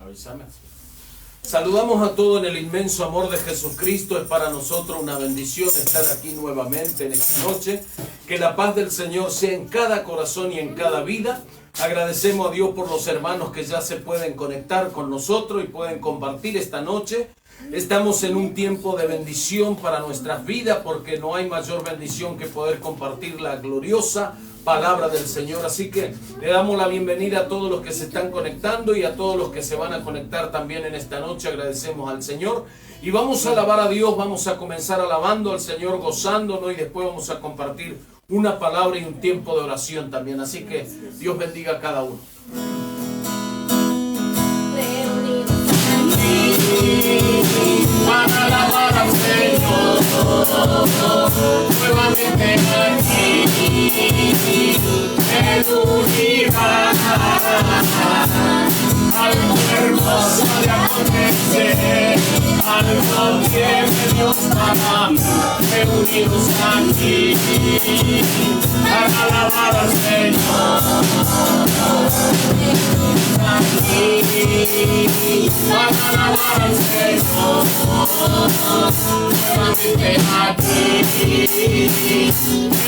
Avísame. Saludamos a todos en el inmenso amor de Jesucristo. Es para nosotros una bendición estar aquí nuevamente en esta noche. Que la paz del Señor sea en cada corazón y en cada vida. Agradecemos a Dios por los hermanos que ya se pueden conectar con nosotros y pueden compartir esta noche. Estamos en un tiempo de bendición para nuestras vidas, porque no hay mayor bendición que poder compartir la gloriosa palabra del Señor. Así que le damos la bienvenida a todos los que se están conectando y a todos los que se van a conectar también en esta noche. Agradecemos al Señor y vamos a alabar a Dios. Vamos a comenzar alabando al Señor, gozándonos, y después vamos a compartir una palabra y un tiempo de oración también. Así que Dios bendiga a cada uno. Para alabar al Señor, nuevamente aquí, en unidad, algo hermoso de acontecer, algo tiene Dios para reunirnos aquí, para alabar al Señor, aquí, para alabar al Señor, nuevamente aquí,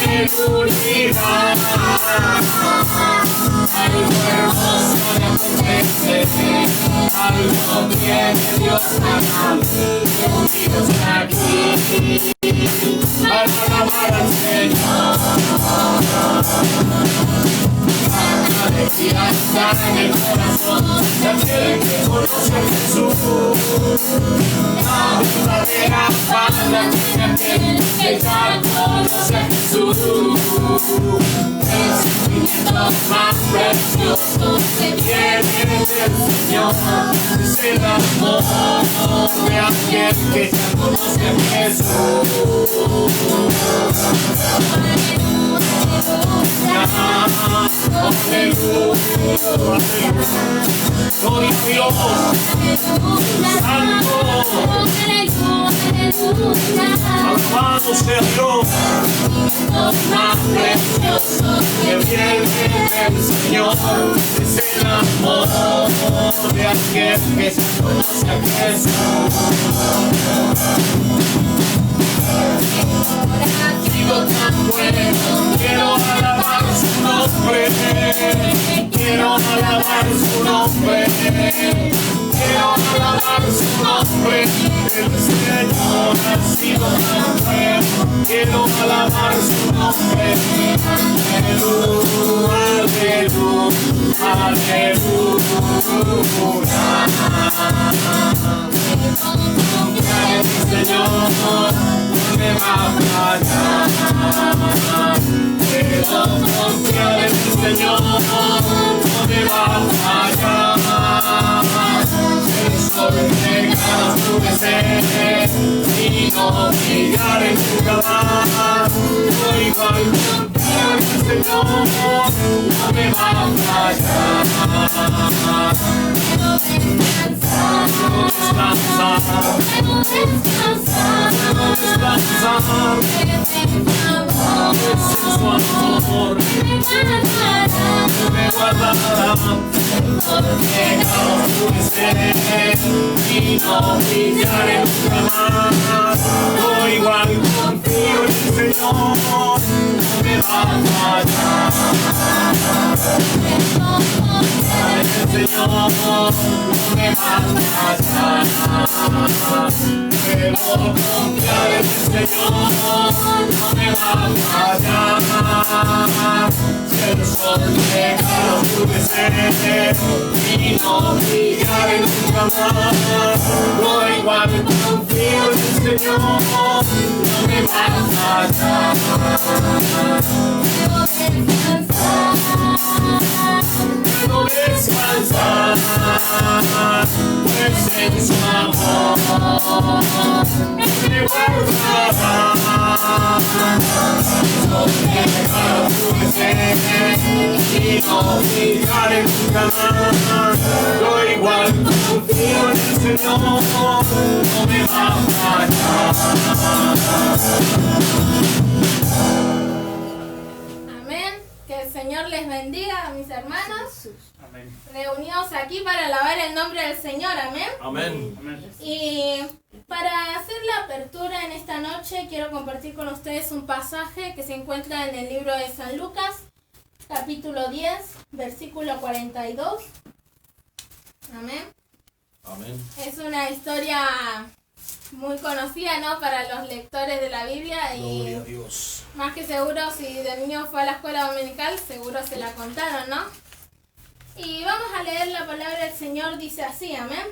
en unidad, algo hermoso de acontecer, algo tiene Dios para reunidos aquí, para alabar al Señor. Alegría está en el corazón de aquel que conoce a Jesús. La verdadera paz la tiene aquel que ya conoce a Jesús. El sentimiento más precioso que viene del Señor es el amor de aquel que ya conoce a Jesús. Aleluya, gloria a Dios, santo, alabado sea Dios, más precioso que viene del Señor es el amor de aquel que se conoce a Jesús. Tan bueno, quiero alabar su nombre, quiero alabar su nombre, quiero alabar su nombre, el Señor ha sido tan bueno, quiero alabar su nombre, aleluya, aleluya, el Señor no me va a fallar. Quiero confiar en el Señor, no me va a fallar. El sol llega a oscurecer y no brillaré nunca más. Yo igual confío en el Señor, no me va a fallar. Puedo descansar, puedo descansar, puedo descansar. Es su amor, me guardará, porque no oscureceré y no brillaré nunca más. Yo igual confío en el Señor, no me va a fallar. En el Señor no me va a fallar. Debo confiar en el Señor, no me va a fallar. Si el sol llega a oscurecer y no brillaré nunca más, yo igual confío en el Señor, no me va a fallar. Debo descansar, pues en su amor me guardará. No dejará oscurecer y no brillaré nunca más. Yo igual confío en el Señor, no me va a fallar. Amén. Que el Señor Señor les bendiga a mis hermanos. Amén. Reunidos aquí para alabar el nombre del Señor. Amén. Amén. Amén. Y para hacer la apertura en esta noche, quiero compartir con ustedes un pasaje que se encuentra en el libro de San Lucas, capítulo 10, versículo 42. Amén. Amén. Es una historia muy conocida, ¿no?, para los lectores de la Biblia, Gloria y a Dios. más que seguro, si de niño fue a la escuela dominical, seguro se la contaron, ¿no? Y vamos a leer la palabra del Señor, dice así, amén.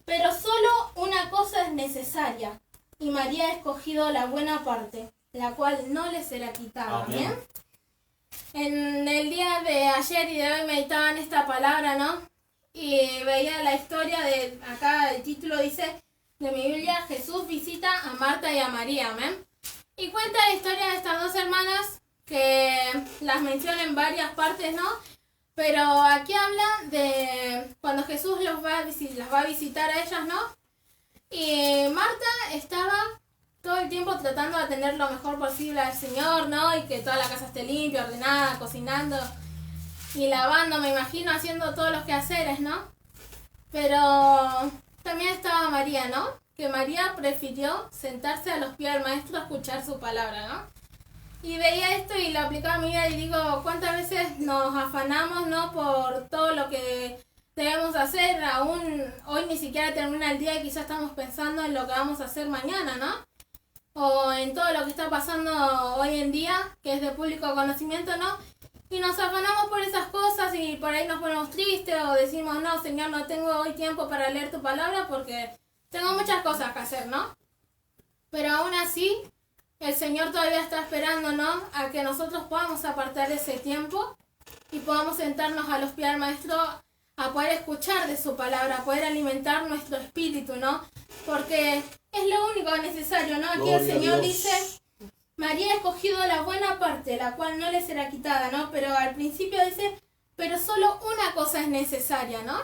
Pero solo una cosa es necesaria, y María ha escogido la buena parte, la cual no le será quitada, Amén. amén. En el día de ayer y de hoy meditaba en esta palabra, ¿no? Y veía la historia de, acá el título dice, de mi Biblia, Jesús visita a Marta y a María, amén. Y cuenta la historia de estas dos hermanas que las menciona en varias partes, ¿no? Pero aquí habla de cuando Jesús las va a visitar a ellas, ¿no? Y Marta estaba todo el tiempo tratando de atender lo mejor posible al Señor, ¿no? Y que toda la casa esté limpia, ordenada, cocinando y lavando, me imagino, haciendo todos los quehaceres, ¿no? Pero también estaba María, ¿no? Que María prefirió sentarse a los pies del maestro a escuchar su palabra, ¿no? Y veía esto y lo aplicaba a mi vida y digo, ¿cuántas veces nos afanamos, ¿no?, por todo lo que debemos hacer? Aún hoy ni siquiera termina el día y quizás estamos pensando en lo que vamos a hacer mañana, ¿no? O en todo lo que está pasando hoy en día, que es de público conocimiento, ¿no? Y nos afanamos por esas cosas y por ahí nos ponemos tristes o decimos, no, Señor, no tengo hoy tiempo para leer tu palabra porque tengo muchas cosas que hacer, ¿no? Pero aún así, el Señor todavía está esperando, ¿no?, a que nosotros podamos apartar ese tiempo y podamos sentarnos a los pies del Maestro a poder escuchar de su palabra, a poder alimentar nuestro espíritu, ¿no? Porque es lo único necesario, ¿no? Aquí Gloria el a Señor Dios. dice, María ha escogido la buena parte, la cual no le será quitada, ¿no? Pero al principio dice, pero solo una cosa es necesaria, ¿no?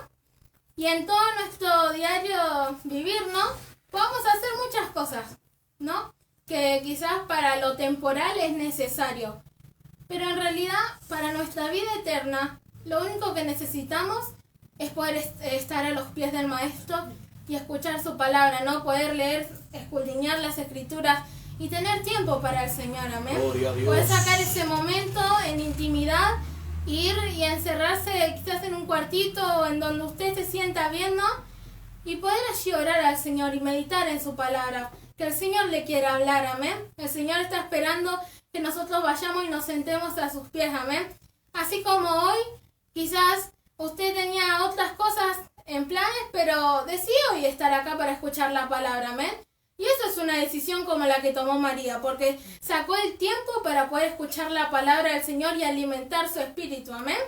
Y en todo nuestro diario vivir, ¿no?, podemos hacer muchas cosas, ¿no?, que quizás para lo temporal es necesario. Pero en realidad, para nuestra vida eterna, lo único que necesitamos es poder estar a los pies del Maestro y escuchar su palabra, ¿no? Poder leer, escudriñar las Escrituras y tener tiempo para el Señor, amén. Gloria a Dios. Poder sacar ese momento en intimidad, ir y encerrarse quizás en un cuartito o en donde usted se sienta bien, ¿no? Y poder allí orar al Señor y meditar en su palabra. Que el Señor le quiera hablar, amén. El Señor está esperando que nosotros vayamos y nos sentemos a sus pies, amén. Así como hoy, quizás usted tenía otras cosas en planes, pero decidió hoy estar acá para escuchar la palabra, amén. Y eso es una decisión como la que tomó María, porque sacó el tiempo para poder escuchar la palabra del Señor y alimentar su espíritu, amén.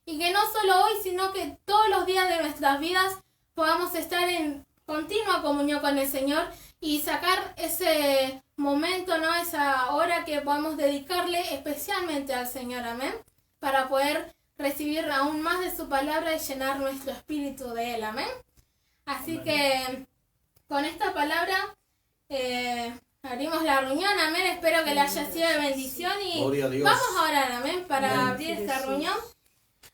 Y que no solo hoy, sino que todos los días de nuestras vidas podamos estar en continua comunión con el Señor y sacar ese momento, ¿no?, esa hora que podamos dedicarle especialmente al Señor, amén, para poder recibir aún más de su palabra y llenar nuestro espíritu de Él, amén. Así que con esta palabra abrimos la reunión, amén. Espero que le haya sido de bendición y Gloria a Dios. vamos a orar, amén, para Amén. abrir esta reunión.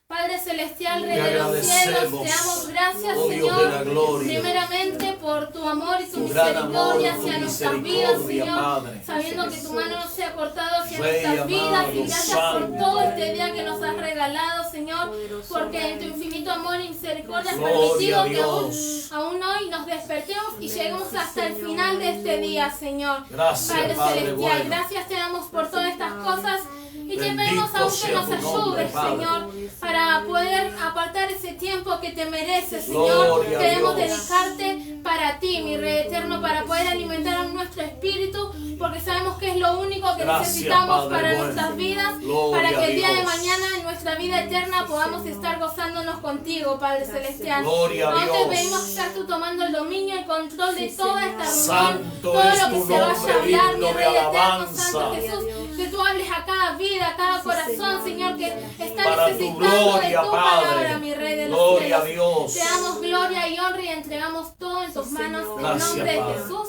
Padre Celestial, Rey Te de los cielos, agradecemos, te damos gracias, oh Dios de la Señor, gloria, primeramente por tu amor y tu tu gran amor, misericordia tu hacia nuestras vidas, misericordia, Señor, Padre. sabiendo que tu mano no se ha cortado hacia Rey nuestras vidas, amado, y gracias santo. por todo este día que nos has regalado, Señor, porque en tu infinito amor y misericordia has Gloria a permitido que Dios. aún hoy nos despertemos y lleguemos hasta el final de este día, Señor. Gracias, Padre Padre Celestial, bueno. gracias te damos por todas estas cosas y te Bendito pedimos aún que sea nos tu nombre, ayudes, Padre. Señor, para poder apartar ese tiempo que te mereces, Señor. Gloria a Queremos Dios. dedicarte para ti, mi Rey eterno, para poder alimentar a nuestro espíritu, porque sabemos que es lo único que Gracias, necesitamos Padre para bueno. nuestras vidas, Gloria para que el día a de Dios. mañana en nuestra vida eterna podamos estar gozándonos contigo, Padre Celestial. Gloria a Aún te Dios. pedimos que seas tú tomando el dominio y control de toda esta reunión, Santo todo es lo que tu se vaya a nombre, hablar, mi digno de Rey eterno, alabanza. Santo Jesús, que tú hables a cada vida, a cada corazón, Señor, que está Para tu necesitando gloria, de tu Padre. palabra, mi Rey de los Gloria a cielos. Dios. Te damos gloria y honra y entregamos todo en tus manos en Gracias, nombre de Padre. Jesús.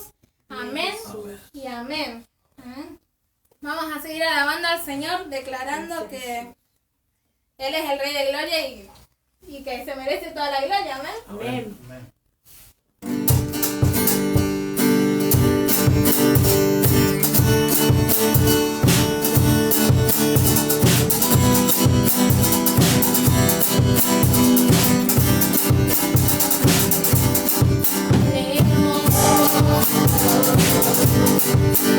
Amén Amén. y amén. Amén. Vamos a seguir alabando al Señor, declarando que Él es el Rey de Gloria y que se merece toda la gloria, amén. Amén.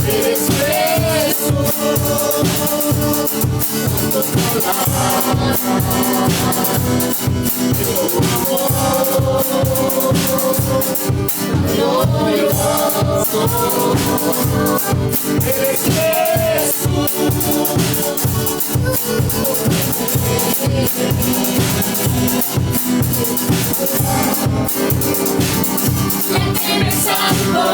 Eres Jesús, Eres Jesús. La que me salvó.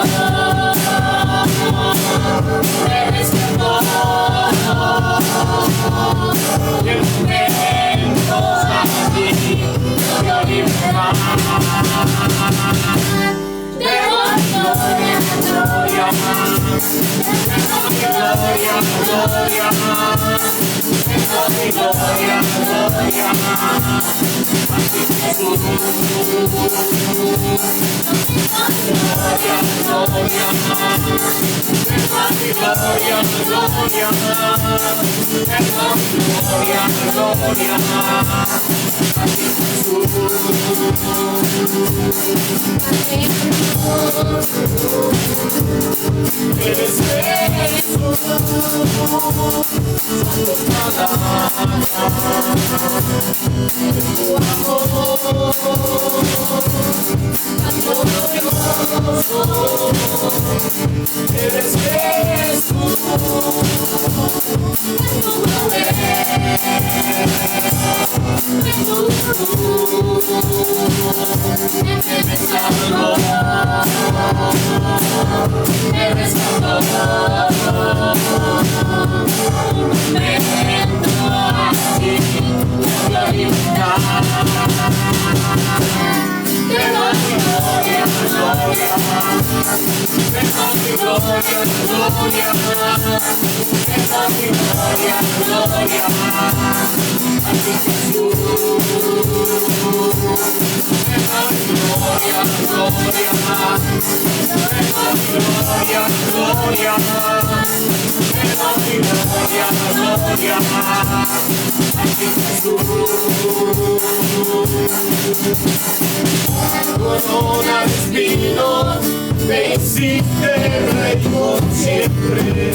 Eres perdón. Y el momento aquí yo libertad. Te doy gloria, gloria. Te doy gloria, gloria. Te doy gloria, gloria. A ti Jesús. Gloria, gloria. Te doy gloria, gloria. Te doy gloria, gloria. A ti Jesús. Eres Jesús, santo palabra, tu amor, glorioso. Eres Jesús, tu poder, que me salvó. Eres todo, un momento así, la libertad. Te doy gloria, gloria. Te doy gloria, gloria. Te doy gloria, gloria. A ti Jesús. Te doy gloria, gloria. Gloria, gloria, te doy gloria, gloria, a ti Jesús. Corona de espinos, me hiciste rey por siempre.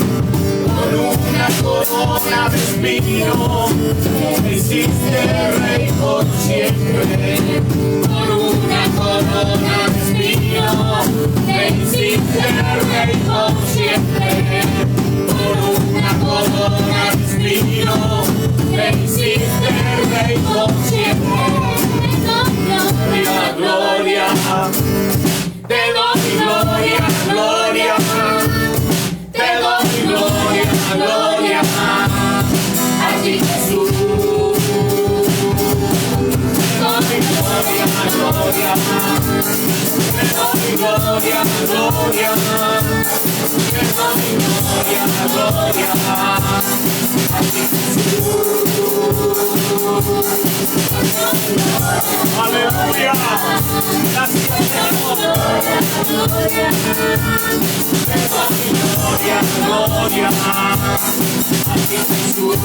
Con una corona de espinos, me hiciste rey por siempre. Con una corona de espinos, me hiciste rey por siempre. Por una corona de espinos, me hiciste rey por siempre. Gloria, gloria, te doy gloria, gloria. Te doy gloria, gloria. A ti Jesús. Te doy gloria, gloria. Te doy gloria, gloria. Te doy gloria, gloria. A ti Jesús. Aleluya. Gracias Señor. Te doy gloria, gloria. A ti Jesús.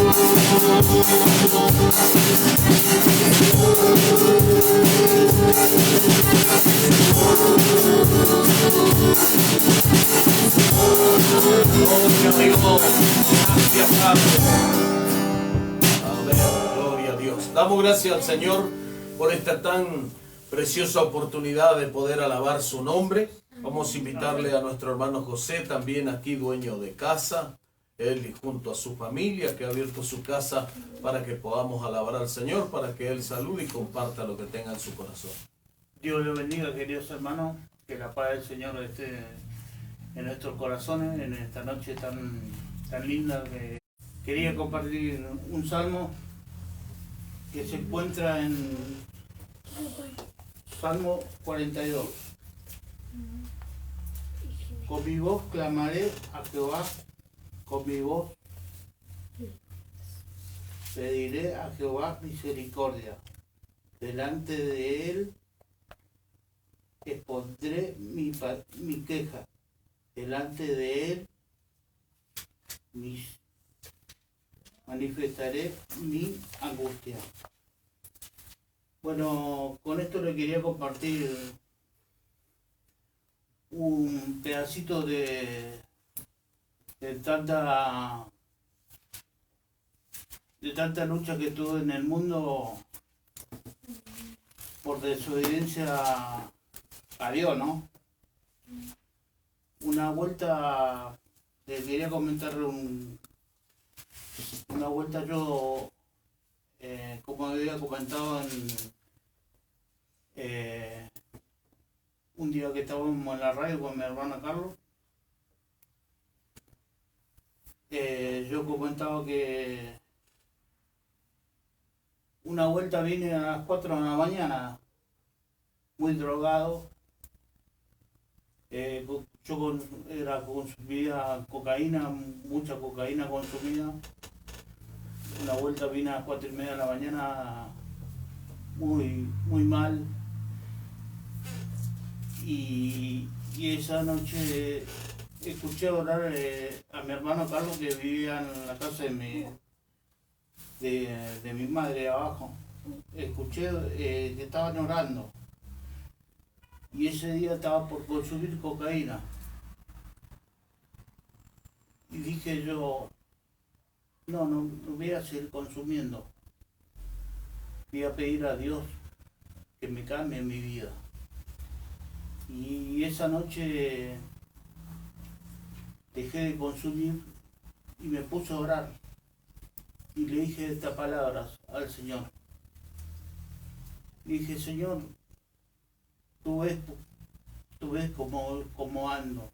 Gracias, Padre. Amén. Gloria a Dios. Damos gracias al Señor por esta tan preciosa oportunidad de poder alabar su nombre. Vamos a invitarle a nuestro hermano José, también aquí dueño de casa, él y junto a su familia que ha abierto su casa para que podamos alabar al Señor, para que él salude y comparta lo que tenga en su corazón. Dios le bendiga, queridos hermanos, que la paz del Señor esté en nuestros corazones en esta noche tan linda. Que quería compartir un salmo que se encuentra en Salmo 42. Con mi voz clamaré a Jehová, con mi voz pediré a Jehová misericordia. Delante de él expondré mi queja. Delante de él manifestaré mi angustia. Bueno, con esto le quería compartir un pedacito de tanta lucha que tuve en el mundo por desobediencia a Dios, ¿no? Una vuelta, le quería comentar una vuelta yo, como había comentado un día que estábamos en la radio con mi hermana Carlos, yo comentaba que una vuelta vine a las 4 de la mañana, muy drogado. Yo consumía cocaína, mucha cocaína consumida. Una vuelta vine a las 4:30 de la mañana, muy mal. Y esa noche escuché orar a mi hermano Carlos, que vivía en la casa de mi madre abajo. Escuché que estaban orando. Y ese día estaba por consumir cocaína. Y dije yo, no voy a seguir consumiendo. Voy a pedir a Dios que me cambie mi vida. Y esa noche dejé de consumir y me puse a orar. Y le dije estas palabras al Señor. Le dije, Señor, tú ves cómo ando,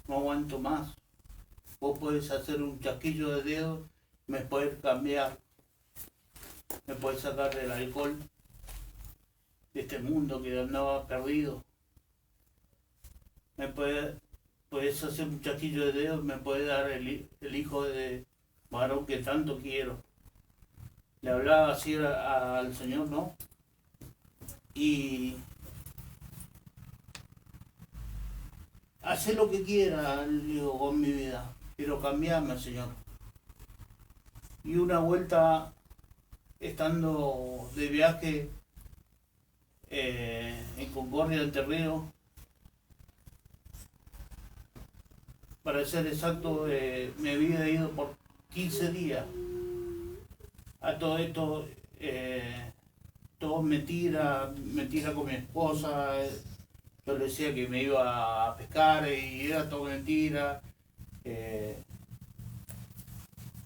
no aguanto más. Vos podés hacer un chasquillo de dedos, me podés cambiar, me podés sacar del alcohol, de este mundo que andaba perdido. Me podés hacer un chasquillo de dedos, me podés dar el hijo de varón que tanto quiero. Le hablaba así al Señor, ¿no? Y hacé lo que quiera, digo, con mi vida, pero cambiarme, Señor. Y una vuelta, estando de viaje en Concordia, Entre Ríos, para ser exacto, me había ido por 15 días. A todo esto, todo mentira con mi esposa. Yo le decía que me iba a pescar y era todo mentira.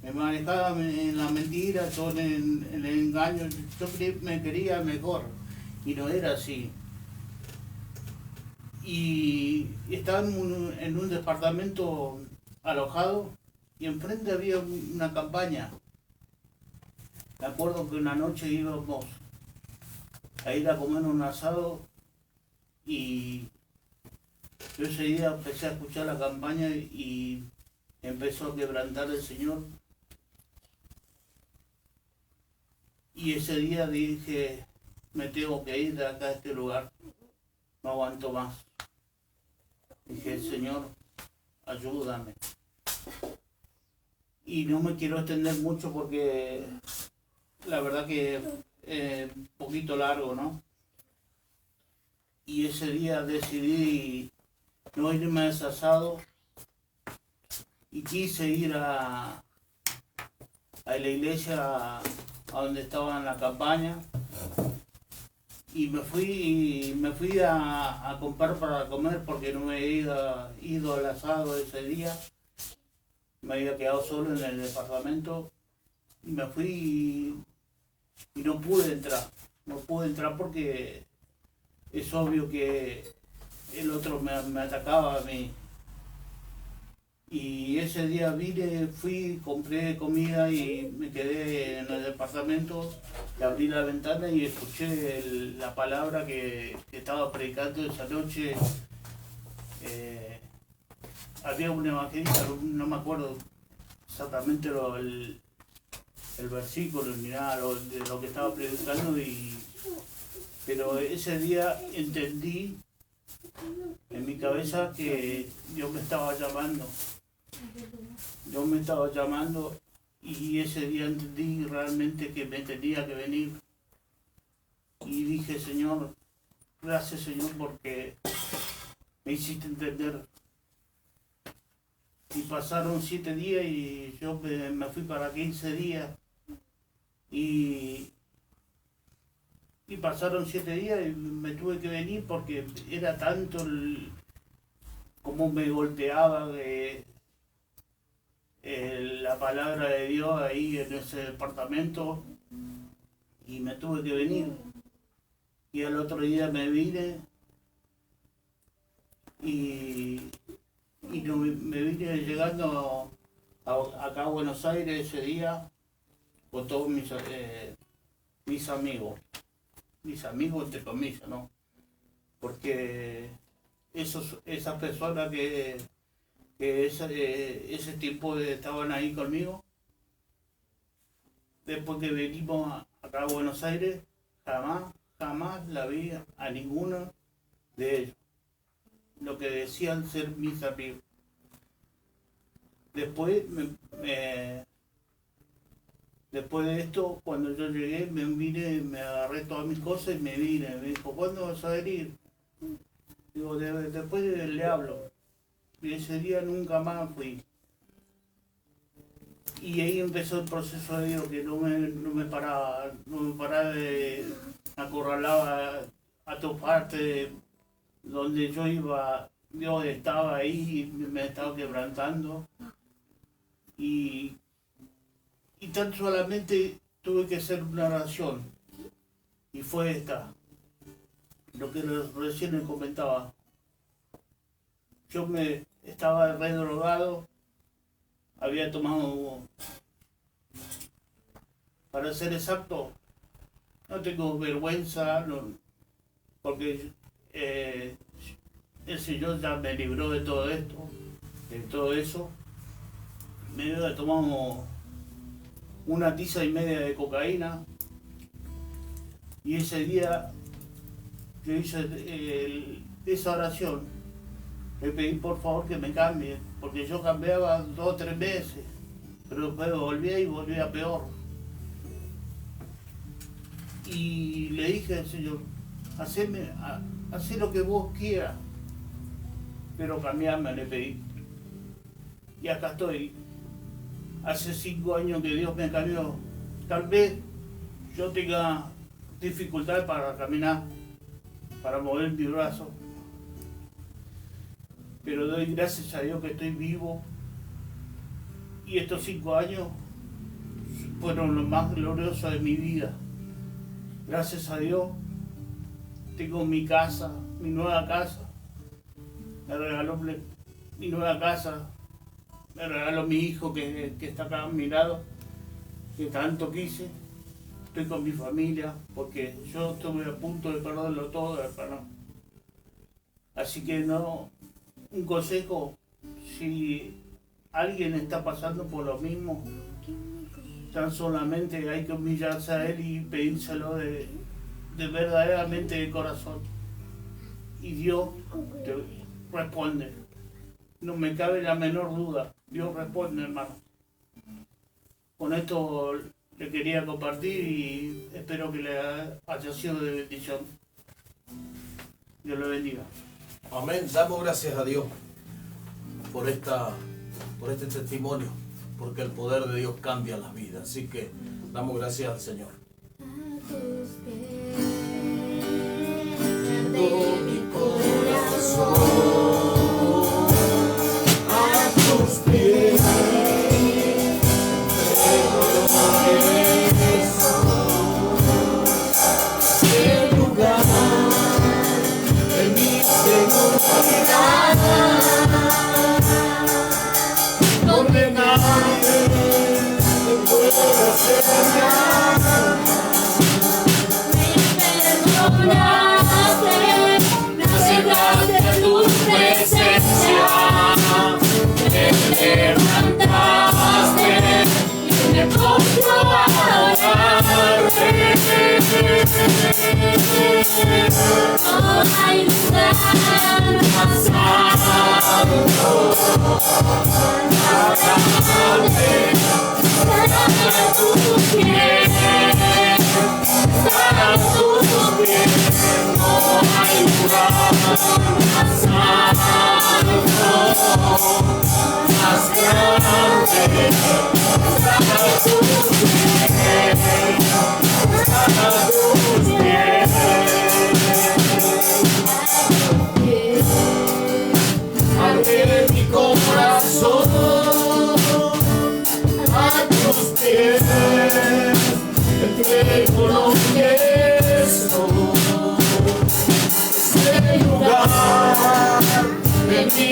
Me manejaba en la mentira, todo en el engaño. Yo me quería mejor y no era así. Y estaba en un departamento alojado y enfrente había una campaña. Me acuerdo que una noche íbamos a ir a comer un asado y yo ese día empecé a escuchar la campaña y empezó a quebrantar el Señor. Y ese día dije, me tengo que ir de acá a este lugar, no aguanto más. Dije, Señor, ayúdame. Y no me quiero extender mucho porque la verdad que es un poquito largo, ¿no? Y ese día decidí no irme a ese asado y quise ir a la iglesia a donde estaba en la campaña y me fui a comprar para comer porque no me había ido al asado ese día. Me había quedado solo en el departamento y me fui y no pude entrar porque es obvio que el otro me atacaba a mí. Y ese día vine, fui, compré comida y me quedé en el departamento, y abrí la ventana y escuché la palabra que estaba predicando esa noche. Había un evangelista, no me acuerdo exactamente el versículo ni nada de lo que estaba predicando, pero ese día entendí en mi cabeza que Dios me estaba llamando. Dios me estaba llamando y ese día entendí realmente que me tenía que venir. Y dije, Señor, gracias Señor porque me hiciste entender. Y pasaron 7 días y yo me fui para 15 días. Y pasaron 7 días y me tuve que venir porque era tanto como me golpeaba la palabra de Dios ahí en ese departamento, y me tuve que venir. Y al otro día me vine y me vine llegando acá a Buenos Aires ese día con todos mis amigos entre comillas, ¿no? Porque esas personas que ese tiempo estaban ahí conmigo, después que venimos acá a Buenos Aires, jamás la vi a ninguno de ellos, lo que decían ser mis amigos. Después después de esto, cuando yo llegué, me vine, me agarré todas mis cosas y me vine. Me dijo, ¿cuándo vas a venir? Digo, después le hablo. Y ese día nunca más fui. Y ahí empezó el proceso de Dios, que no me paraba de acorralar a tu parte, donde yo iba, Dios estaba ahí y me estaba quebrantando. Y tan solamente tuve que hacer una oración, y fue esta, lo que recién les comentaba. Yo me estaba re drogado, había tomado, para ser exacto, no tengo vergüenza, porque el Señor ya me libró de todo esto, de todo eso. Me había tomado 1,5 tizas de cocaína, y ese día yo hice esa oración, le pedí por favor que me cambie, porque yo cambiaba 2 o 3 veces, pero después volvía peor. Y le dije al Señor, hacé lo que vos quieras, pero cambiarme, le pedí. Y acá estoy. Hace 5 años que Dios me cambió. Tal vez yo tenga dificultad para caminar, para mover mi brazo, pero doy gracias a Dios que estoy vivo, y estos 5 años fueron los más gloriosos de mi vida. Gracias a Dios tengo mi casa, mi nueva casa. Me regaló mi nueva casa. Me regaló mi hijo que está acá a mi lado, que tanto quise. Estoy con mi familia, porque yo estuve a punto de perderlo todo, hermano. Así que un consejo, si alguien está pasando por lo mismo, tan solamente hay que humillarse a Él y pedírselo de verdaderamente de corazón. Y Dios te responde. No me cabe la menor duda. Dios responde, hermano. Con esto le quería compartir y espero que le haya sido de bendición. Dios lo bendiga. Amén. Damos gracias a Dios por este testimonio, porque el poder de Dios cambia las vidas. Así que damos gracias al Señor. A tus pies, de mi corazón. Donde nadie te puede hacer nada.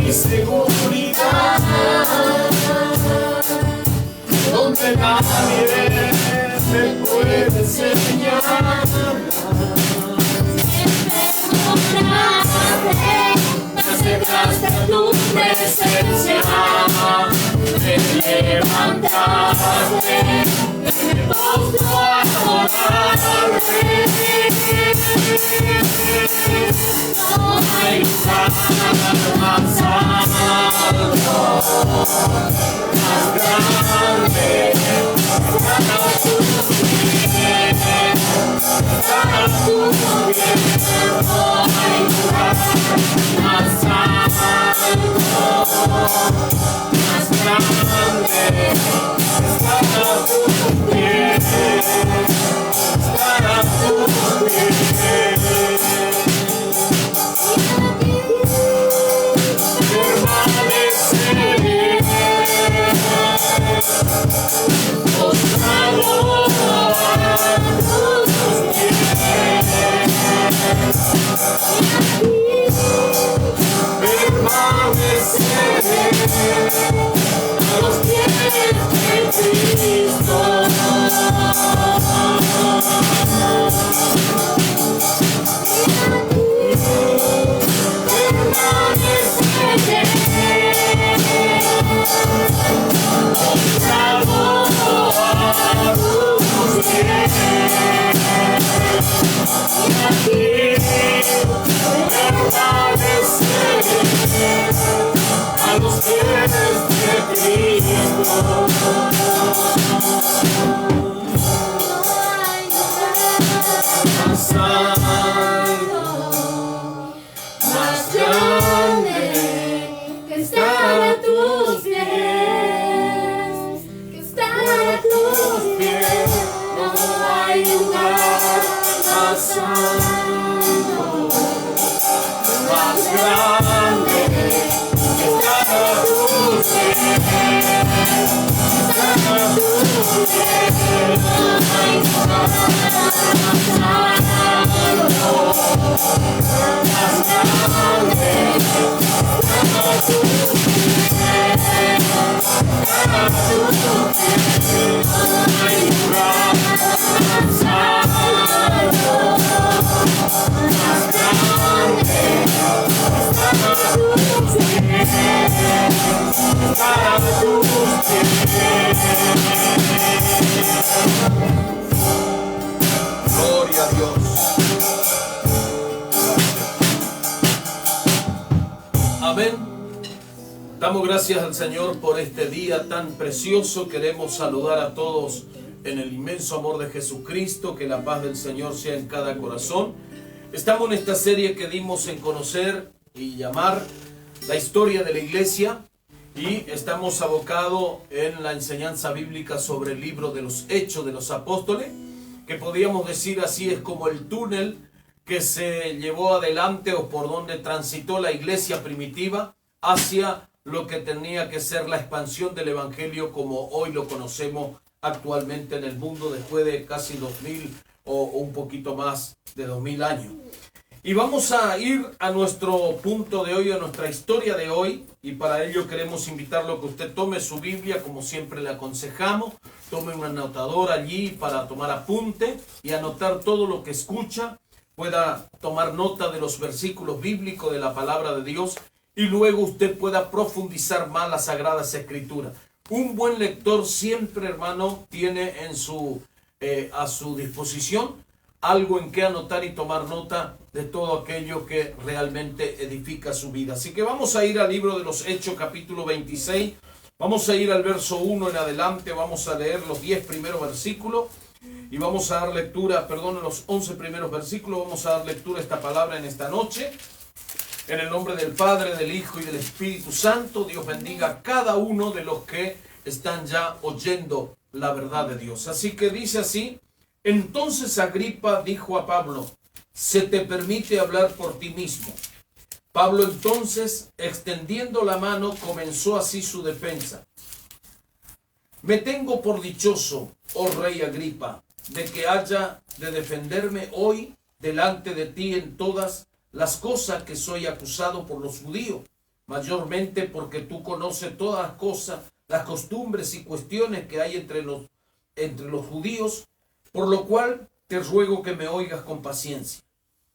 Seguridad, donde nadie me puede enseñar. Me acercaste a tu presencia, me levantaste, me postro a adorarte. No hay lugar más alto, más grande, para tus pies, para tus pies. No hay lugar más alto, más grande, para tus pies, para tus pies. A los pies de Cristo. A los pies de Cristo. Más alto, más grande, que estar a tus pies, que estar a tus pies. No hay lugar más alto, más grande. Gloria a Dios. Amén. Damos gracias al Señor por este día tan precioso. Queremos saludar a todos en el inmenso amor de Jesucristo. Que la paz del Señor sea en cada corazón. Estamos en esta serie que dimos en conocer y llamar la historia de la iglesia. Y estamos abocados en la enseñanza bíblica sobre el libro de los Hechos de los Apóstoles, que podríamos decir así es como el túnel que se llevó adelante o por donde transitó la iglesia primitiva hacia lo que tenía que ser la expansión del evangelio como hoy lo conocemos actualmente en el mundo después de casi 2000 o un poquito más de 2000 años. Y vamos a ir a nuestro punto de hoy, a nuestra historia de hoy, y para ello queremos invitarlo a que usted tome su Biblia, como siempre le aconsejamos, tome un anotador allí para tomar apunte y anotar todo lo que escucha, pueda tomar nota de los versículos bíblicos de la palabra de Dios y luego usted pueda profundizar más las Sagradas Escrituras. Un buen lector siempre, hermano, tiene a su disposición algo en que anotar y tomar nota de todo aquello que realmente edifica su vida. Así que vamos a ir al libro de los Hechos, capítulo 26. Vamos a ir al verso 1 en adelante. Vamos a leer los 10 primeros versículos y vamos a dar lectura, los 11 primeros versículos. Vamos a dar lectura a esta palabra en esta noche. En el nombre del Padre, del Hijo y del Espíritu Santo, Dios bendiga a cada uno de los que están ya oyendo la verdad de Dios. Así que dice así: entonces Agripa dijo a Pablo: se te permite hablar por ti mismo. Pablo entonces, extendiendo la mano, comenzó así su defensa. Me tengo por dichoso, oh rey Agripa, de que haya de defenderme hoy delante de ti en todas las cosas que soy acusado por los judíos, mayormente porque tú conoces todas las cosas, las costumbres y cuestiones que hay entre los judíos, por lo cual te ruego que me oigas con paciencia.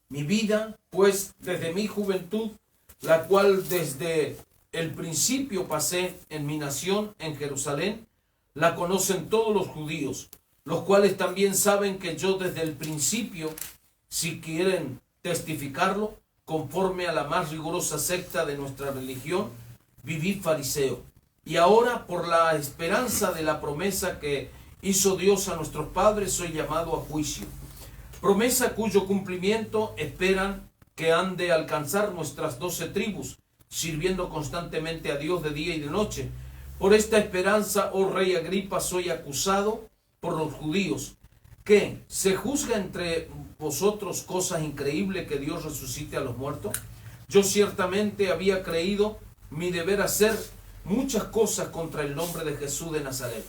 Mi vida, pues, desde mi juventud, la cual desde el principio pasé en mi nación, en Jerusalén, la conocen todos los judíos, los cuales también saben que yo desde el principio, si quieren testificarlo, conforme a la más rigurosa secta de nuestra religión, viví fariseo. Y ahora, por la esperanza de la promesa que hizo Dios a nuestros padres, soy llamado a juicio. Promesa cuyo cumplimiento esperan que han de alcanzar nuestras 12 tribus, sirviendo constantemente a Dios de día y de noche. Por esta esperanza, oh rey Agripa, soy acusado por los judíos. ¿Qué? ¿Se juzga entre vosotros cosas increíbles que Dios resucite a los muertos? Yo ciertamente había creído mi deber hacer muchas cosas contra el nombre de Jesús de Nazaret,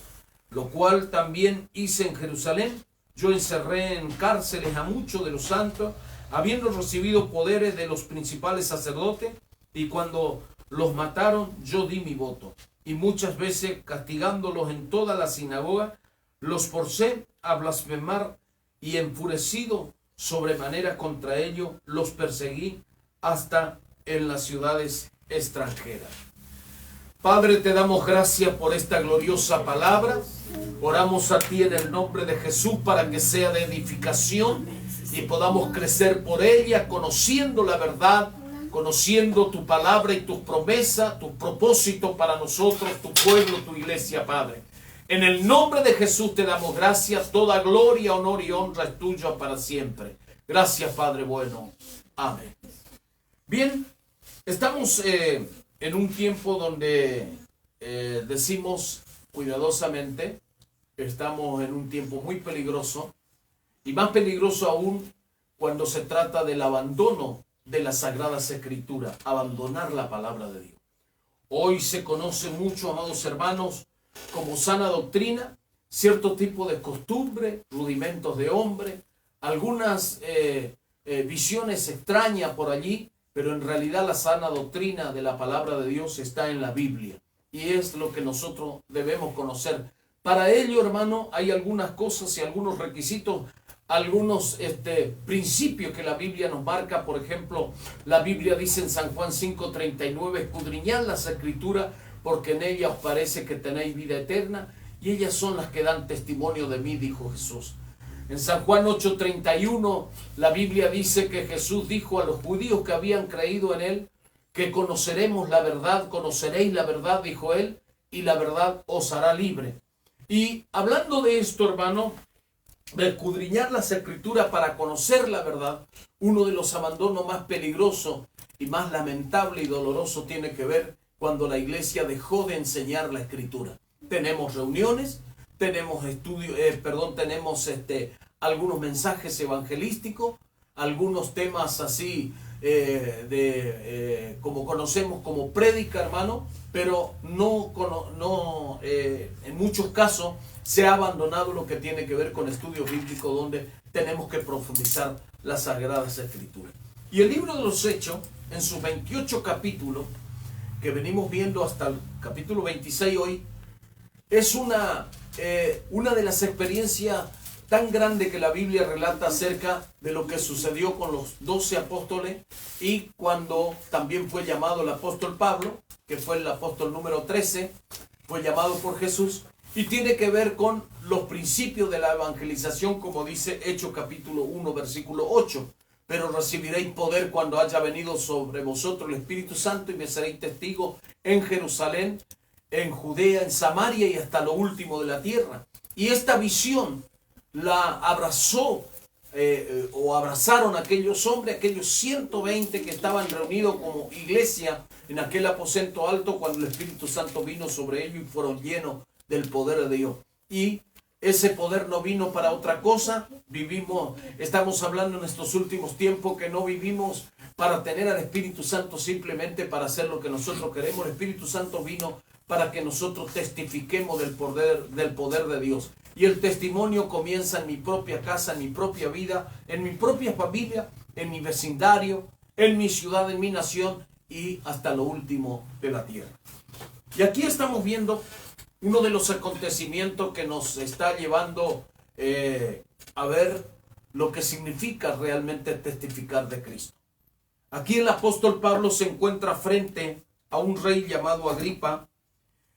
lo cual también hice en Jerusalén. Yo encerré en cárceles a muchos de los santos, habiendo recibido poderes de los principales sacerdotes, y cuando los mataron yo di mi voto. Y muchas veces, castigándolos en toda la sinagoga, los forcé a blasfemar, y enfurecido sobremanera contra ellos, los perseguí hasta en las ciudades extranjeras. Padre, te damos gracias por esta gloriosa palabra. Oramos a ti en el nombre de Jesús para que sea de edificación y podamos crecer por ella, conociendo la verdad, conociendo tu palabra y tus promesas, tu propósito para nosotros, tu pueblo, tu iglesia, Padre. En el nombre de Jesús te damos gracias. Toda gloria, honor y honra es tuya para siempre. Gracias, Padre bueno. Amén. Bien, estamos en un tiempo donde decimos cuidadosamente, estamos en un tiempo muy peligroso, y más peligroso aún cuando se trata del abandono de las Sagradas Escrituras, abandonar la palabra de Dios. Hoy se conoce mucho, amados hermanos, como sana doctrina, cierto tipo de costumbre, rudimentos de hombre, algunas visiones extrañas por allí, pero en realidad la sana doctrina de la palabra de Dios está en la Biblia, y es lo que nosotros debemos conocer. Para ello, hermano, hay algunas cosas y algunos requisitos, algunos principios que la Biblia nos marca. Por ejemplo, la Biblia dice en San Juan 5:39, escudriñad las Escrituras, porque en ellas os parece que tenéis vida eterna, y ellas son las que dan testimonio de mí, dijo Jesús. En San Juan 8:31, la Biblia dice que Jesús dijo a los judíos que habían creído en él, que conoceremos la verdad, conoceréis la verdad, dijo él, y la verdad os hará libre. Y hablando de esto, hermano, de escudriñar las Escrituras para conocer la verdad, uno de los abandonos más peligrosos y más lamentable y doloroso tiene que ver cuando la iglesia dejó de enseñar la Escritura. Tenemos reuniones, tenemos estudios, tenemos algunos mensajes evangelísticos, algunos temas así como conocemos como prédica, hermano, pero en muchos casos se ha abandonado lo que tiene que ver con estudios bíblicos, donde tenemos que profundizar las Sagradas Escrituras. Y el libro de los Hechos, en sus 28 capítulos, que venimos viendo hasta el capítulo 26 hoy, es una de las experiencias tan grande que la Biblia relata acerca de lo que sucedió con los 12 apóstoles, y cuando también fue llamado el apóstol Pablo, que fue el apóstol número 13, fue llamado por Jesús, y tiene que ver con los principios de la evangelización, como dice Hechos capítulo 1, versículo 8. Pero recibiréis poder cuando haya venido sobre vosotros el Espíritu Santo y me seréis testigos en Jerusalén, en Judea, en Samaria y hasta lo último de la tierra. Y esta visión la abrazó o abrazaron aquellos hombres, aquellos 120 que estaban reunidos como iglesia en aquel aposento alto cuando el Espíritu Santo vino sobre ellos y fueron llenos del poder de Dios. Y ese poder no vino para otra cosa. Estamos hablando en estos últimos tiempos que no vivimos para tener al Espíritu Santo simplemente para hacer lo que nosotros queremos. El Espíritu Santo vino para que nosotros testifiquemos del poder de Dios. Y el testimonio comienza en mi propia casa, en mi propia vida, en mi propia familia, en mi vecindario, en mi ciudad, en mi nación y hasta lo último de la tierra. Y aquí estamos viendo uno de los acontecimientos que nos está llevando a ver lo que significa realmente testificar de Cristo. Aquí el apóstol Pablo se encuentra frente a un rey llamado Agripa,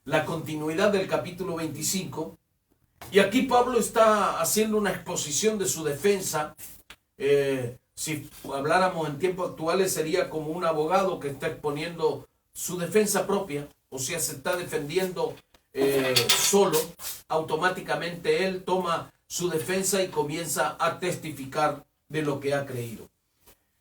la continuidad del capítulo 25, y aquí Pablo está haciendo una exposición de su defensa. Si habláramos en tiempos actuales sería como un abogado que está exponiendo su defensa propia, o sea, se está defendiendo solo. Automáticamente él toma su defensa y comienza a testificar de lo que ha creído.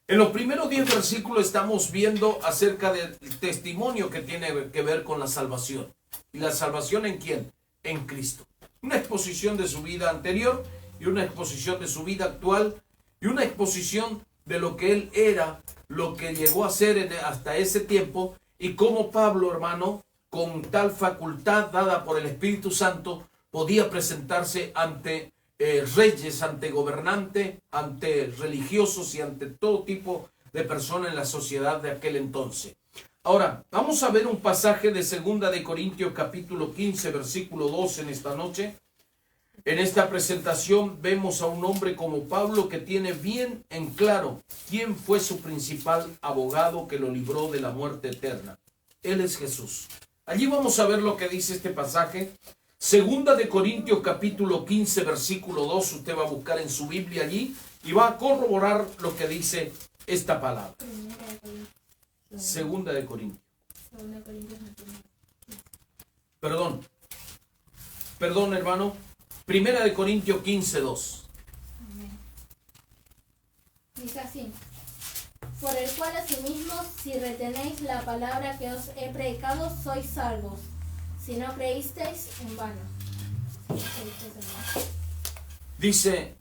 En los primeros 10 versículos estamos viendo acerca del testimonio que tiene que ver con la salvación. ¿Y la salvación en quién? En Cristo. Una exposición de su vida anterior y una exposición de su vida actual y una exposición de lo que él era, lo que llegó a ser hasta ese tiempo y cómo Pablo, hermano, con tal facultad dada por el Espíritu Santo, podía presentarse ante reyes, ante gobernantes, ante religiosos y ante todo tipo de personas en la sociedad de aquel entonces. Ahora, vamos a ver un pasaje de 2 de Corintios capítulo 15, versículo 2 en esta noche. En esta presentación vemos a un hombre como Pablo que tiene bien en claro quién fue su principal abogado que lo libró de la muerte eterna. Él es Jesús. Allí vamos a ver lo que dice este pasaje. 2 de Corintios capítulo 15, versículo 2. Usted va a buscar en su Biblia allí y va a corroborar lo que dice esta palabra. 2 de Corintios. Perdón, hermano. 1 de Corintios 15, 2. Dice así: por el cual asimismo, si retenéis la palabra que os he predicado, sois salvos, si no creísteis en vano. Dice: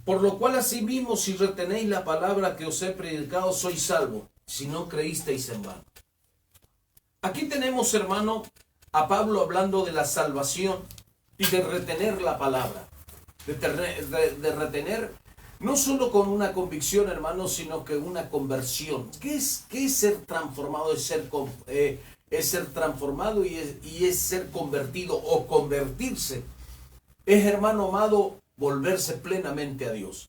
por lo cual asimismo, si retenéis la palabra que os he predicado, sois salvos, si no creísteis en vano. Aquí tenemos, hermano, a Pablo hablando de la salvación y de retener la palabra. De retener no solo con una convicción, hermano, sino que una conversión. ¿Qué es ser transformado? Es ser transformado y es ser convertido o convertirse. Es, hermano amado, volverse plenamente a Dios.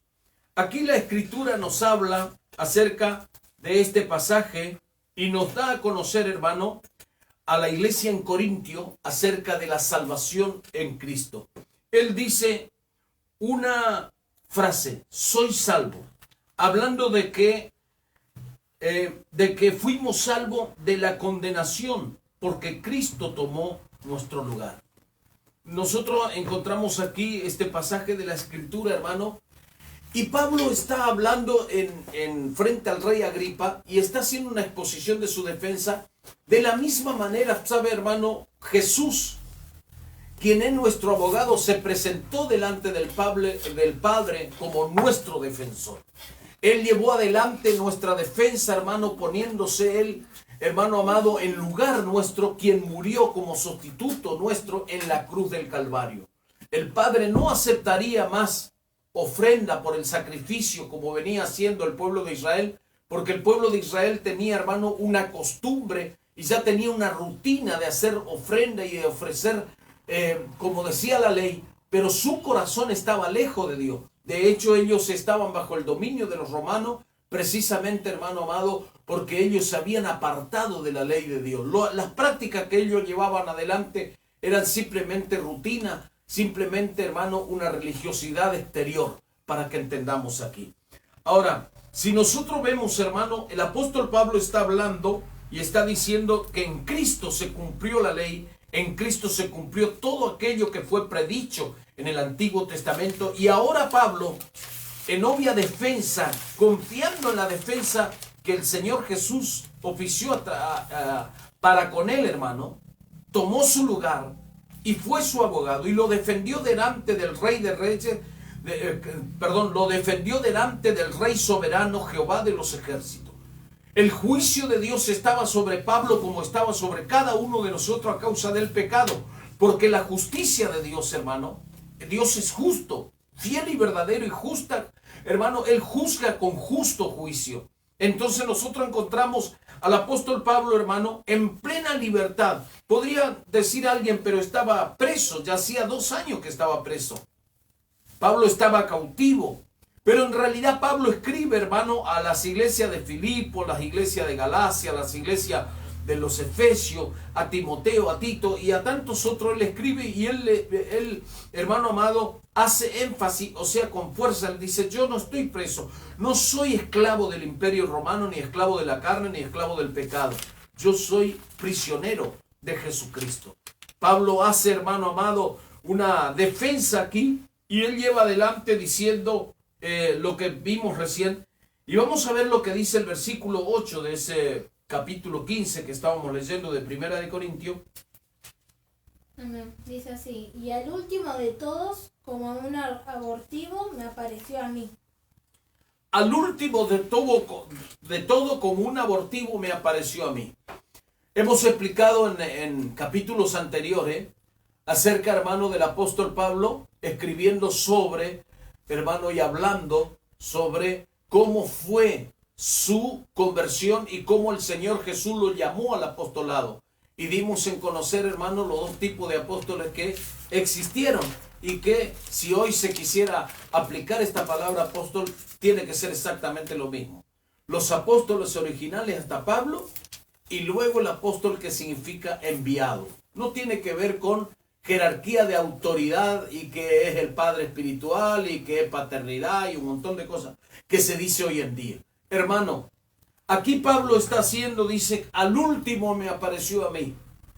Aquí la Escritura nos habla acerca de este pasaje y nos da a conocer, hermano, a la iglesia en Corintio acerca de la salvación en Cristo. Él dice una frase: soy salvo, hablando de que fuimos salvos de la condenación porque Cristo tomó nuestro lugar. Nosotros encontramos aquí este pasaje de la Escritura, hermano, y Pablo está hablando en frente al rey Agripa y está haciendo una exposición de su defensa. De la misma manera, sabe, hermano, Jesús, quien es nuestro abogado, se presentó delante del Padre como nuestro defensor. Él llevó adelante nuestra defensa, hermano, poniéndose él, hermano amado, en lugar nuestro, quien murió como sustituto nuestro en la cruz del Calvario. El Padre no aceptaría más ofrenda por el sacrificio como venía haciendo el pueblo de Israel, porque el pueblo de Israel tenía, hermano, una costumbre y ya tenía una rutina de hacer ofrenda y de ofrecer, como decía la ley, pero su corazón estaba lejos de Dios. De hecho, ellos estaban bajo el dominio de los romanos, precisamente, hermano amado, porque ellos se habían apartado de la ley de Dios. Las prácticas que ellos llevaban adelante eran simplemente rutina, simplemente, hermano, una religiosidad exterior, para que entendamos aquí. Ahora, si nosotros vemos, hermano, el apóstol Pablo está hablando y está diciendo que en Cristo se cumplió la ley, en Cristo se cumplió todo aquello que fue predicho en el Antiguo Testamento, y ahora Pablo, en obvia defensa, confiando en la defensa que el Señor Jesús ofició para con él, hermano, tomó su lugar y fue su abogado y lo defendió delante del Rey de Reyes, lo defendió delante del Rey soberano, Jehová de los ejércitos. El juicio de Dios estaba sobre Pablo como estaba sobre cada uno de nosotros a causa del pecado, porque la justicia de Dios, hermano, Dios es justo, fiel y verdadero y justa, hermano, Él juzga con justo juicio. Entonces nosotros encontramos al apóstol Pablo, hermano, en plena libertad. Podría decir alguien, pero estaba preso, ya hacía 2 años que estaba preso. Pablo estaba cautivo, pero en realidad Pablo escribe, hermano, a las iglesias de Filipo, las iglesias de Galacia, las iglesias de los Efesios, a Timoteo, a Tito y a tantos otros. Él escribe y él, hermano amado, hace énfasis, o sea, con fuerza. Él dice: yo no estoy preso, no soy esclavo del imperio romano, ni esclavo de la carne, ni esclavo del pecado. Yo soy prisionero de Jesucristo. Pablo hace, hermano amado, una defensa aquí y él lleva adelante diciendo lo que vimos recién. Y vamos a ver lo que dice el versículo 8 de ese capítulo 15 que estábamos leyendo de Primera de Corintios. Dice así: y al último de todos, como un abortivo, me apareció a mí. Al último de todo, como un abortivo, me apareció a mí. Hemos explicado en capítulos anteriores acerca, hermano, del apóstol Pablo, escribiendo sobre, hermano, y hablando sobre cómo fue su conversión y cómo el Señor Jesús lo llamó al apostolado. Y dimos en conocer, hermano, los 2 tipos de apóstoles que existieron, y que si hoy se quisiera aplicar esta palabra apóstol, tiene que ser exactamente lo mismo. Los apóstoles originales hasta Pablo, y luego el apóstol, que significa enviado. No tiene que ver con jerarquía de autoridad y que es el padre espiritual y que es paternidad y un montón de cosas que se dice hoy en día. Hermano, aquí Pablo está haciendo, dice: al último me apareció a mí.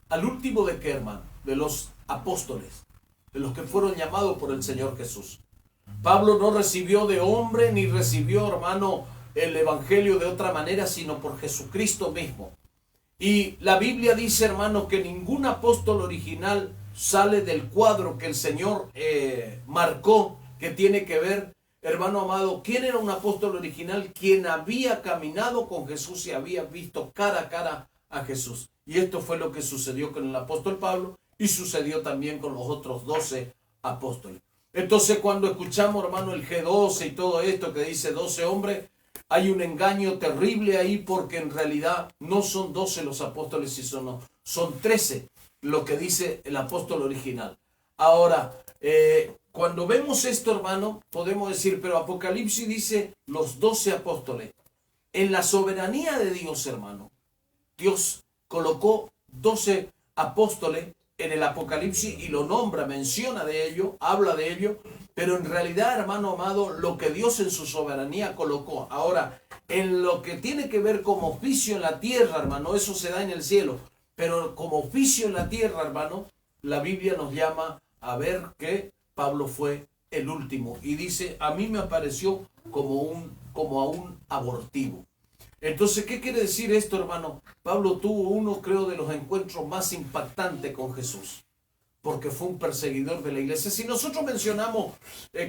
¿Al último de qué, hermano? De los apóstoles, de los que fueron llamados por el Señor Jesús. Pablo no recibió de hombre, ni recibió, hermano, el evangelio de otra manera, sino por Jesucristo mismo. Y la Biblia dice, hermano, que ningún apóstol original sale del cuadro que el Señor marcó, que tiene que ver, hermano amado, ¿quién era un apóstol original? Quien había caminado con Jesús y había visto cara a cara a Jesús. Y esto fue lo que sucedió con el apóstol Pablo y sucedió también con los otros 12 apóstoles. Entonces, cuando escuchamos, hermano, el G12 y todo esto que dice 12 hombres, hay un engaño terrible ahí, porque en realidad no son 12 los apóstoles, sino son 13 lo que dice el apóstol original. Ahora, cuando vemos esto, hermano, podemos decir, pero Apocalipsis dice los 12 apóstoles. En la soberanía de Dios, hermano, Dios colocó 12 apóstoles en el Apocalipsis y lo nombra, menciona de ello, habla de ello, pero en realidad, hermano amado, lo que Dios en su soberanía colocó. Ahora, en lo que tiene que ver como oficio en la tierra, hermano, eso se da en el cielo, pero como oficio en la tierra, hermano, la Biblia nos llama a ver que Pablo fue el último, y dice: a mí me apareció como a un abortivo. Entonces, ¿qué quiere decir esto, hermano? Pablo tuvo uno, creo, de los encuentros más impactantes con Jesús, porque fue un perseguidor de la iglesia. Si nosotros mencionamos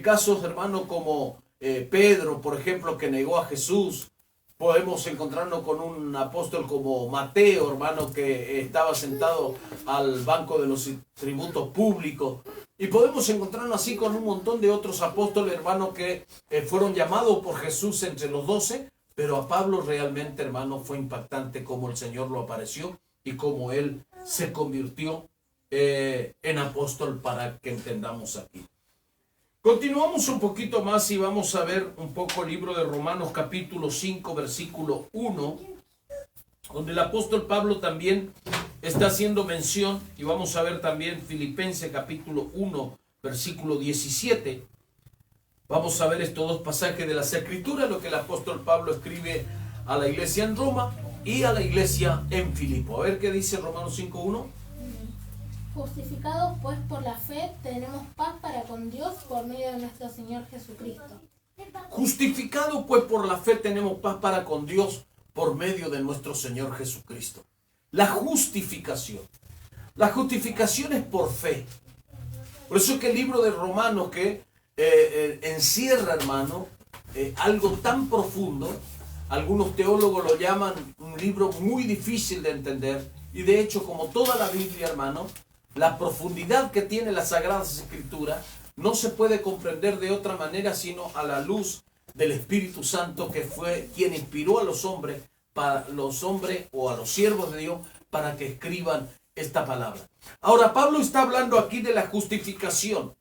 casos, hermano, como Pedro, por ejemplo, que negó a Jesús, podemos encontrarnos con un apóstol como Mateo, hermano, que estaba sentado al banco de los tributos públicos. Y podemos encontrarnos así con un montón de otros apóstoles, hermano, que fueron llamados por Jesús entre los 12, pero a Pablo realmente, hermano, fue impactante cómo el Señor lo apareció y cómo él se convirtió en apóstol, para que entendamos aquí. Continuamos un poquito más y vamos a ver un poco el libro de Romanos capítulo 5, versículo 1, donde el apóstol Pablo también está haciendo mención, y vamos a ver también Filipenses capítulo 1, versículo 17. Vamos a ver estos dos pasajes de las Escrituras, lo que el apóstol Pablo escribe a la iglesia en Roma y a la iglesia en Filipo. A ver qué dice Romanos 5, 1. Justificados pues por la fe, tenemos paz para con Dios por medio de nuestro Señor Jesucristo. Justificados pues por la fe, tenemos paz para con Dios por medio de nuestro Señor Jesucristo. La justificación. La justificación es por fe. Por eso es que el libro de Romanos que encierra, hermano, algo tan profundo. Algunos teólogos lo llaman un libro muy difícil de entender. Y de hecho, como toda la Biblia, hermano, la profundidad que tiene las Sagradas Escrituras no se puede comprender de otra manera sino a la luz del Espíritu Santo, que fue quien inspiró a los hombres o a los siervos de Dios para que escriban esta palabra. Ahora, Pablo está hablando aquí de la justificación.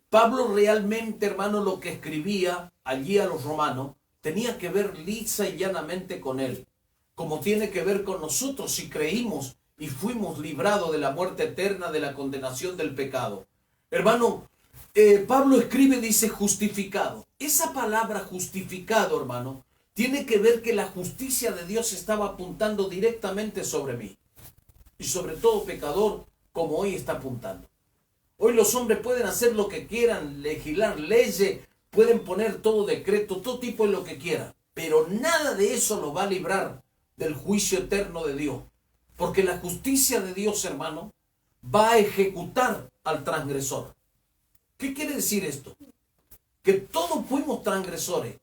Pablo realmente, hermano, lo que escribía allí a los romanos tenía que ver lisa y llanamente con él, como tiene que ver con nosotros si creímos y fuimos librados de la muerte eterna, de la condenación del pecado. Hermano, Pablo escribe, dice justificado. Esa palabra justificado, hermano, tiene que ver que la justicia de Dios estaba apuntando directamente sobre mí. Y sobre todo pecador, como hoy está apuntando. Hoy los hombres pueden hacer lo que quieran, legislar leyes, pueden poner todo decreto, todo tipo de lo que quieran. Pero nada de eso lo va a librar del juicio eterno de Dios. Porque la justicia de Dios, hermano, va a ejecutar al transgresor. ¿Qué quiere decir esto? Que todos fuimos transgresores,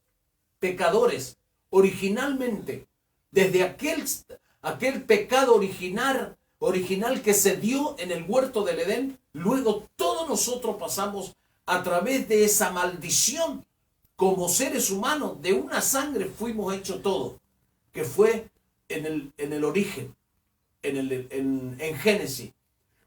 pecadores, originalmente, desde aquel pecado original que se dio en el huerto del Edén. Luego todos nosotros pasamos a través de esa maldición. Como seres humanos, de una sangre fuimos hechos todos, que fue en el origen, en Génesis,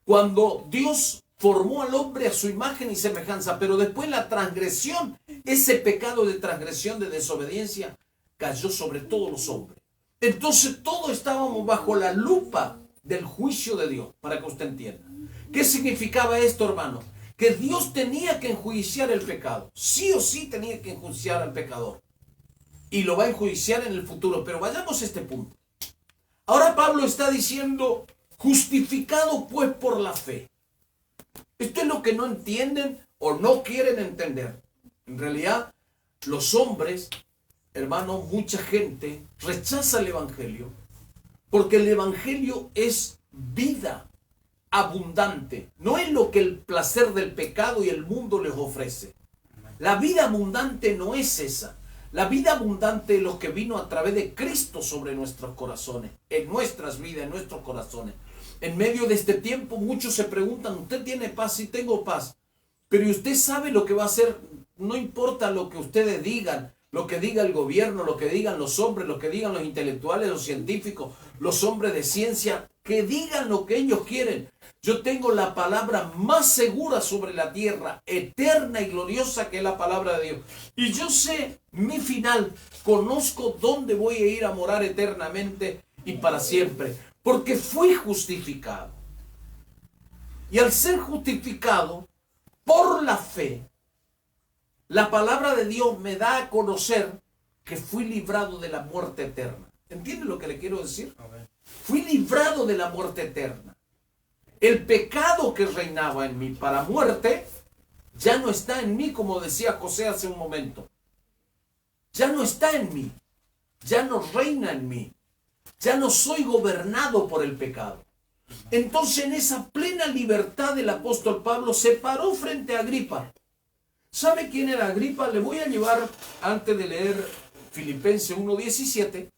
cuando Dios formó al hombre a su imagen y semejanza, pero después la transgresión, ese pecado de transgresión, de desobediencia, cayó sobre todos los hombres. Entonces todos estábamos bajo la lupa del juicio de Dios, para que usted entienda. ¿Qué significaba esto, hermano? Que Dios tenía que enjuiciar el pecado. Sí o sí tenía que enjuiciar al pecador. Y lo va a enjuiciar en el futuro. Pero vayamos a este punto. Ahora Pablo está diciendo, justificado pues por la fe. Esto es lo que no entienden o no quieren entender. En realidad, los hombres, hermano, mucha gente rechaza el Evangelio, porque el Evangelio es vida abundante. No es lo que el placer del pecado y el mundo les ofrece. La vida abundante no es esa. La vida abundante es lo que vino a través de Cristo sobre nuestros corazones, en nuestras vidas, en nuestros corazones. En medio de este tiempo muchos se preguntan, ¿usted tiene paz? Sí, tengo paz. Pero usted sabe lo que va a hacer, no importa lo que ustedes digan, lo que diga el gobierno, lo que digan los hombres, lo que digan los intelectuales, los científicos, los hombres de ciencia, que digan lo que ellos quieren. Yo tengo la palabra más segura sobre la tierra, eterna y gloriosa, que es la palabra de Dios. Y yo sé mi final, conozco dónde voy a ir a morar eternamente y para siempre, porque fui justificado. Y al ser justificado por la fe, la palabra de Dios me da a conocer que fui librado de la muerte eterna. ¿Entiende lo que le quiero decir? Fui librado de la muerte eterna. El pecado que reinaba en mí para muerte ya no está en mí, como decía José hace un momento. Ya no está en mí. Ya no reina en mí. Ya no soy gobernado por el pecado. Entonces, en esa plena libertad, el apóstol Pablo se paró frente a Agripa. ¿Sabe quién era Agripa? Le voy a llevar, antes de leer Filipenses 1:17,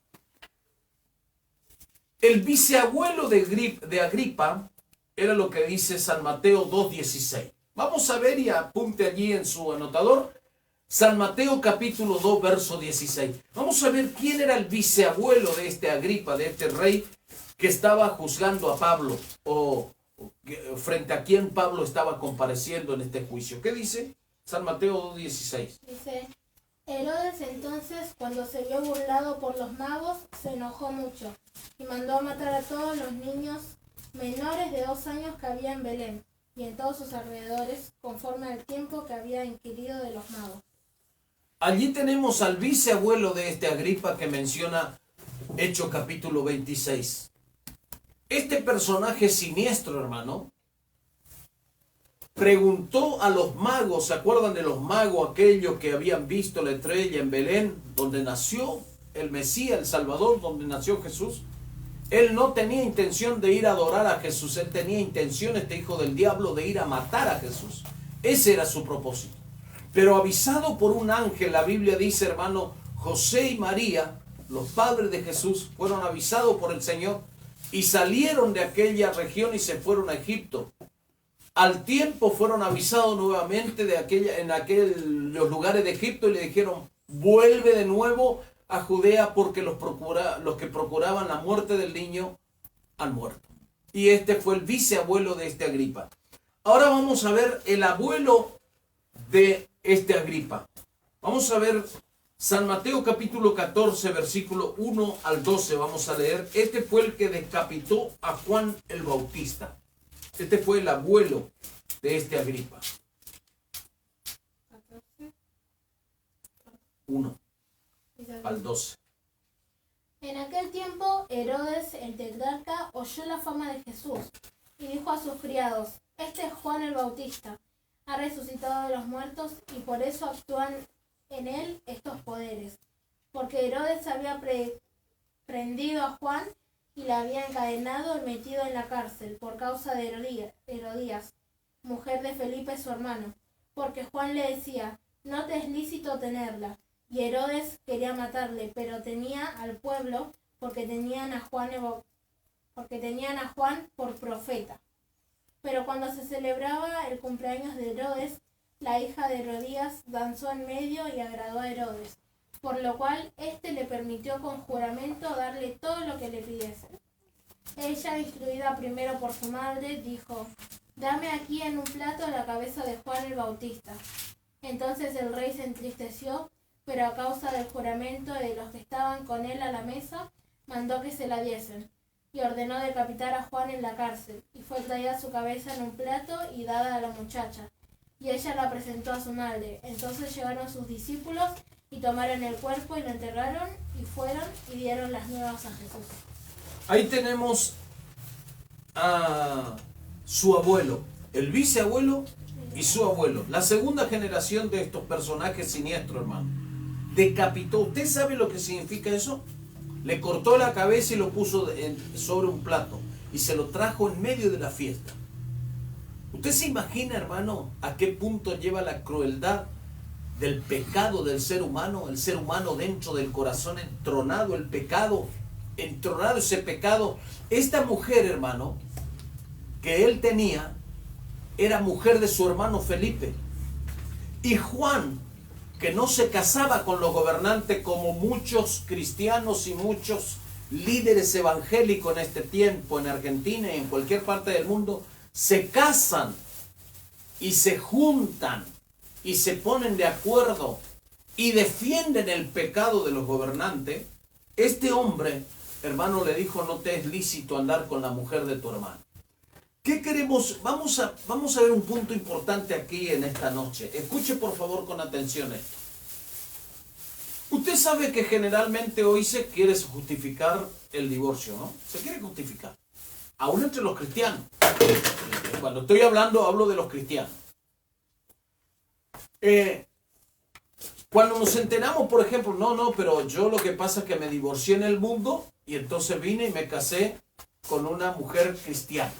el bisabuelo de Agripa era lo que dice San Mateo 2:16. Vamos a ver y apunte allí en su anotador, San Mateo capítulo 2, verso 16. Vamos a ver quién era el bisabuelo de este Agripa, de este rey que estaba juzgando a Pablo, o frente a quien Pablo estaba compareciendo en este juicio. ¿Qué dice? San Mateo 2:16. Dice, Herodes entonces, cuando se vio burlado por los magos, se enojó mucho y mandó a matar a todos los niños menores de 2 años que había en Belén y en todos sus alrededores, conforme al tiempo que había inquirido de los magos. Allí tenemos al viceabuelo de este Agripa que menciona Hechos capítulo 26. Este personaje siniestro, hermano, preguntó a los magos, ¿se acuerdan de los magos aquellos que habían visto la estrella en Belén, donde nació el Mesías, el Salvador, donde nació Jesús? Él no tenía intención de ir a adorar a Jesús, él tenía intención, este hijo del diablo, de ir a matar a Jesús. Ese era su propósito. Pero avisado por un ángel, la Biblia dice, hermano, José y María, los padres de Jesús, fueron avisados por el Señor y salieron de aquella región y se fueron a Egipto. Al tiempo fueron avisados nuevamente en los lugares de Egipto y le dijeron, vuelve de nuevo a Judea porque los que procuraban la muerte del niño han muerto. Y este fue el viceabuelo de este Agripa. Ahora vamos a ver el abuelo de este Agripa. Vamos a ver San Mateo capítulo 14, versículo 1 al 12. Vamos a leer. Este fue el que decapitó a Juan el Bautista. Este fue el abuelo de este Agripa. 1 al 12. En aquel tiempo, Herodes el tetrarca oyó la fama de Jesús y dijo a sus criados, este es Juan el Bautista, ha resucitado de los muertos y por eso actúan en él estos poderes. Porque Herodes había prendido a Juan y la había encadenado y metido en la cárcel por causa de Herodías, mujer de Felipe su hermano, porque Juan le decía, no te es lícito tenerla. Y Herodes quería matarle, pero tenía al pueblo porque tenían a Juan por profeta. Pero cuando se celebraba el cumpleaños de Herodes, la hija de Herodías danzó en medio y agradó a Herodes, por lo cual éste le permitió con juramento darle todo lo que le pidiese. Ella, instruida primero por su madre, dijo, dame aquí en un plato la cabeza de Juan el Bautista. Entonces el rey se entristeció, pero a causa del juramento de los que estaban con él a la mesa, mandó que se la diesen, y ordenó decapitar a Juan en la cárcel, y fue traída su cabeza en un plato y dada a la muchacha, y ella la presentó a su madre. Entonces llegaron sus discípulos, y tomaron el cuerpo y lo enterraron, y fueron y dieron las nuevas a Jesús. Ahí tenemos a su abuelo, el viceabuelo y su abuelo, la segunda generación de estos personajes siniestros, hermano. Decapitó. ¿Usted sabe lo que significa eso? Le cortó la cabeza y lo puso sobre un plato y se lo trajo en medio de la fiesta. ¿Usted se imagina, hermano, a qué punto lleva la crueldad del pecado del ser humano? El ser humano dentro del corazón entronado, el pecado, entronado ese pecado. Esta mujer, hermano, que él tenía, era mujer de su hermano Felipe. Y Juan, que no se casaba con los gobernantes como muchos cristianos y muchos líderes evangélicos en este tiempo, en Argentina y en cualquier parte del mundo, se casan y se juntan y se ponen de acuerdo y defienden el pecado de los gobernantes. Este hombre, hermano, le dijo, no te es lícito andar con la mujer de tu hermano. ¿Qué queremos? Vamos a ver un punto importante aquí en esta noche. Escuche por favor con atención esto. Usted sabe que generalmente hoy se quiere justificar el divorcio, ¿no? Se quiere justificar. Aún entre los cristianos. Cuando estoy hablando, hablo de los cristianos. Cuando nos enteramos, por ejemplo, no, pero yo lo que pasa es que me divorcié en el mundo y entonces vine y me casé con una mujer cristiana.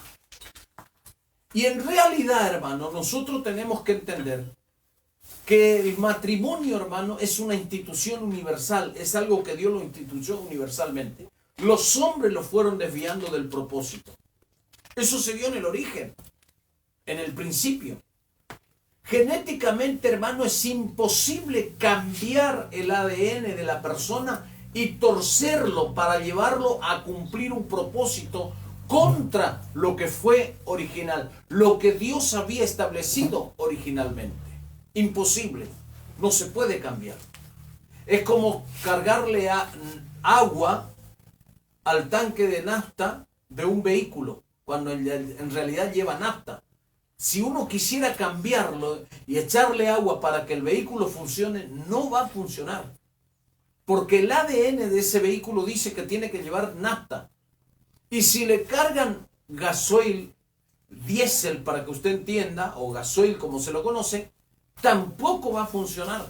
Y en realidad, hermano, nosotros tenemos que entender que el matrimonio, hermano, es una institución universal, es algo que Dios lo instituyó universalmente. Los hombres lo fueron desviando del propósito. Eso se dio en el origen, en el principio. Genéticamente, hermano, es imposible cambiar el ADN de la persona y torcerlo para llevarlo a cumplir un propósito contra lo que fue original, lo que Dios había establecido originalmente. Imposible. No se puede cambiar. Es como cargarle agua al tanque de nafta de un vehículo, cuando en realidad lleva nafta. Si uno quisiera cambiarlo y echarle agua para que el vehículo funcione, no va a funcionar. Porque el ADN de ese vehículo dice que tiene que llevar nafta. Y si le cargan gasoil, diésel para que usted entienda, o gasoil como se lo conoce, tampoco va a funcionar.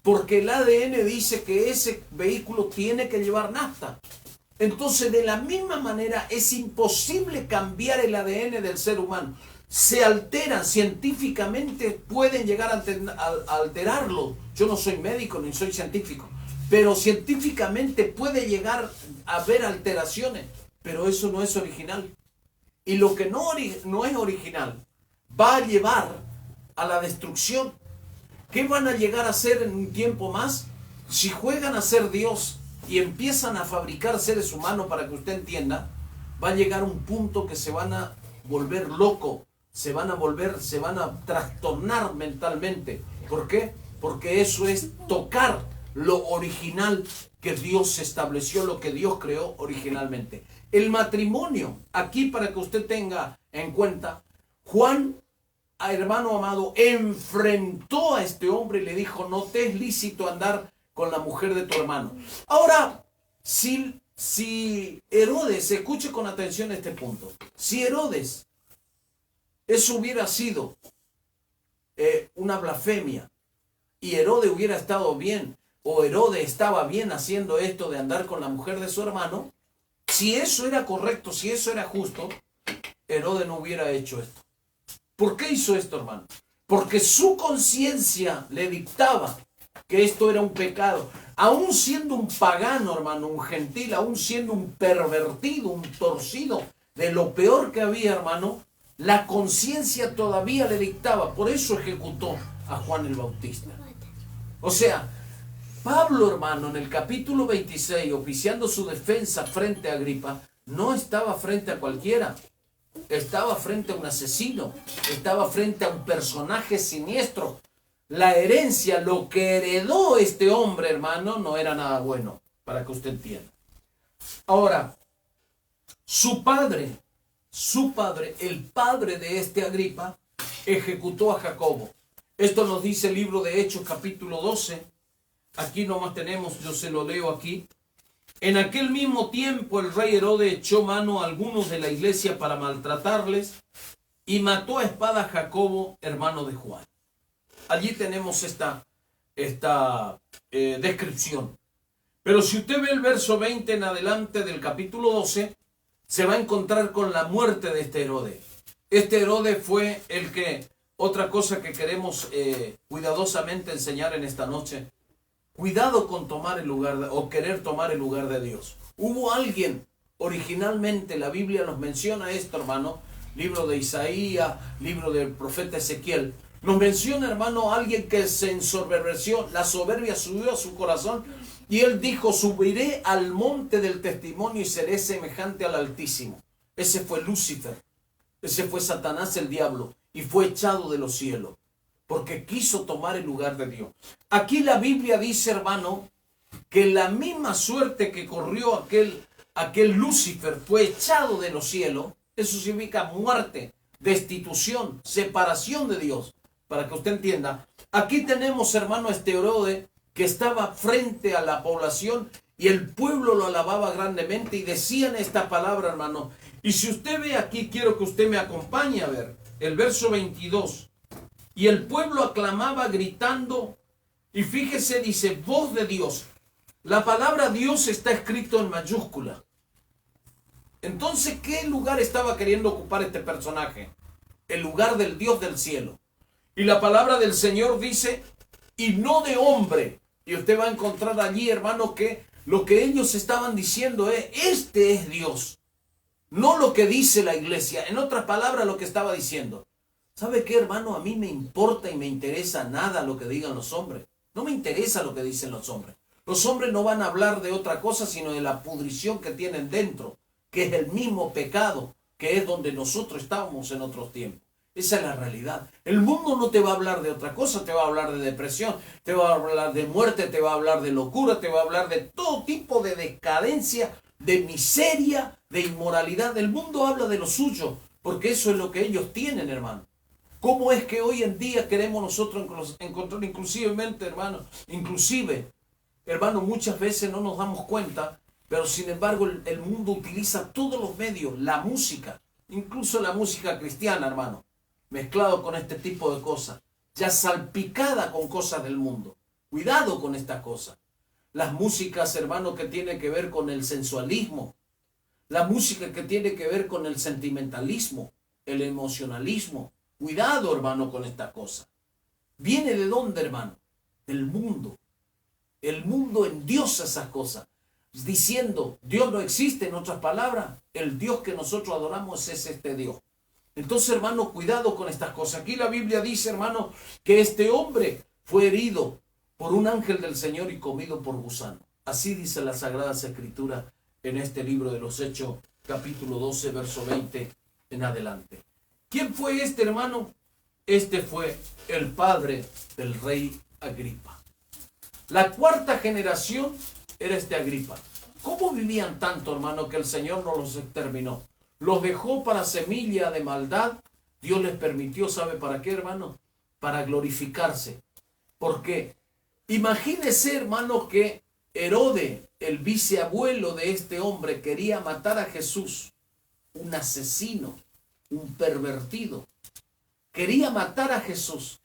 Porque el ADN dice que ese vehículo tiene que llevar nafta. Entonces, de la misma manera, es imposible cambiar el ADN del ser humano. Se alteran científicamente, pueden llegar a alterarlo. Yo no soy médico ni soy científico, pero científicamente puede llegar a haber alteraciones, pero eso no es original. Y lo que no es original va a llevar a la destrucción. ¿Qué van a llegar a hacer en un tiempo más? Si juegan a ser Dios y empiezan a fabricar seres humanos, para que usted entienda, va a llegar un punto que se van a volver locos, se van a trastornar mentalmente. ¿Por qué? Porque eso es tocar lo original que Dios estableció, lo que Dios creó originalmente. El matrimonio, aquí para que usted tenga en cuenta, Juan, hermano amado, enfrentó a este hombre y le dijo: no te es lícito andar con la mujer de tu hermano. Ahora, si Herodes, escuche con atención este punto, si Herodes, eso hubiera sido una blasfemia, y Herodes hubiera estado bien, o Herodes estaba bien haciendo esto de andar con la mujer de su hermano, si eso era correcto, si eso era justo, Herodes no hubiera hecho esto. ¿Por qué hizo esto, hermano? Porque su conciencia le dictaba que esto era un pecado. Aún siendo un pagano, hermano, un gentil, aún siendo un pervertido, un torcido, de lo peor que había, hermano, la conciencia todavía le dictaba. Por eso ejecutó a Juan el Bautista. O sea, Pablo, hermano, en el capítulo 26, oficiando su defensa frente a Agripa, no estaba frente a cualquiera. Estaba frente a un asesino, estaba frente a un personaje siniestro. La herencia, lo que heredó este hombre, hermano, no era nada bueno, para que usted entienda. Ahora, su padre, el padre de este Agripa, ejecutó a Jacobo. Esto nos dice el libro de Hechos, capítulo 12. Aquí nomás tenemos, yo se lo leo aquí. En aquel mismo tiempo el rey Herodes echó mano a algunos de la iglesia para maltratarles y mató a espada a Jacobo, hermano de Juan. Allí tenemos esta descripción. Pero si usted ve el verso 20 en adelante del capítulo 12, se va a encontrar con la muerte de este Herodes. Este Herodes fue el que, otra cosa que queremos cuidadosamente enseñar en esta noche, cuidado con tomar el lugar o querer tomar el lugar de Dios. Hubo alguien, originalmente la Biblia nos menciona esto, hermano, libro de Isaías, libro del profeta Ezequiel, nos menciona, hermano, alguien que se ensoberbeció, la soberbia subió a su corazón y él dijo: subiré al monte del testimonio y seré semejante al Altísimo. Ese fue Lucifer, ese fue Satanás, el diablo, y fue echado de los cielos, porque quiso tomar el lugar de Dios. Aquí la Biblia dice, hermano, que la misma suerte que corrió aquel Lucifer fue echado de los cielos. Eso significa muerte, destitución, separación de Dios. Para que usted entienda, aquí tenemos, hermano, este Herodes que estaba frente a la población y el pueblo lo alababa grandemente y decían esta palabra, hermano. Y si usted ve aquí, quiero que usted me acompañe a ver el verso 22. Y el pueblo aclamaba gritando, y fíjese, dice, voz de Dios. La palabra Dios está escrito en mayúscula. Entonces, ¿qué lugar estaba queriendo ocupar este personaje? El lugar del Dios del cielo. Y la palabra del Señor dice, y no de hombre. Y usted va a encontrar allí, hermano, que lo que ellos estaban diciendo es, este es Dios. No lo que dice la iglesia. En otras palabras, lo que estaba diciendo. ¿Sabe qué, hermano? A mí me importa y me interesa nada lo que digan los hombres. No me interesa lo que dicen los hombres. Los hombres no van a hablar de otra cosa, sino de la pudrición que tienen dentro, que es el mismo pecado, que es donde nosotros estábamos en otros tiempos. Esa es la realidad. El mundo no te va a hablar de otra cosa, te va a hablar de depresión, te va a hablar de muerte, te va a hablar de locura, te va a hablar de todo tipo de decadencia, de miseria, de inmoralidad. El mundo habla de lo suyo, porque eso es lo que ellos tienen, hermano. ¿Cómo es que hoy en día queremos nosotros encontrar hermano, muchas veces no nos damos cuenta, pero sin embargo el mundo utiliza todos los medios, la música, incluso la música cristiana, hermano, mezclado con este tipo de cosas, ya salpicada con cosas del mundo. Cuidado con estas cosas. Las músicas, hermano, que tienen que ver con el sensualismo, la música que tiene que ver con el sentimentalismo, el emocionalismo. Cuidado, hermano, con esta cosa. ¿Viene de dónde, hermano? Del mundo. El mundo endiosa esas cosas, diciendo, Dios no existe, en otras palabras, el Dios que nosotros adoramos es este Dios. Entonces, hermano, cuidado con estas cosas. Aquí la Biblia dice, hermano, que este hombre fue herido por un ángel del Señor y comido por gusano. Así dice la Sagrada Escritura en este libro de los Hechos, capítulo 12, verso 20 en adelante. ¿Quién fue este, hermano? Este fue el padre del rey Agripa. La cuarta generación era este Agripa. ¿Cómo vivían tanto, hermano, que el Señor no los exterminó? Los dejó para semilla de maldad. Dios les permitió, ¿sabe para qué, hermano? Para glorificarse. Porque imagínese, hermano, que Herodes, el bisabuelo de este hombre, quería matar a Jesús. Un asesino, un pervertido. Quería matar a Jesús.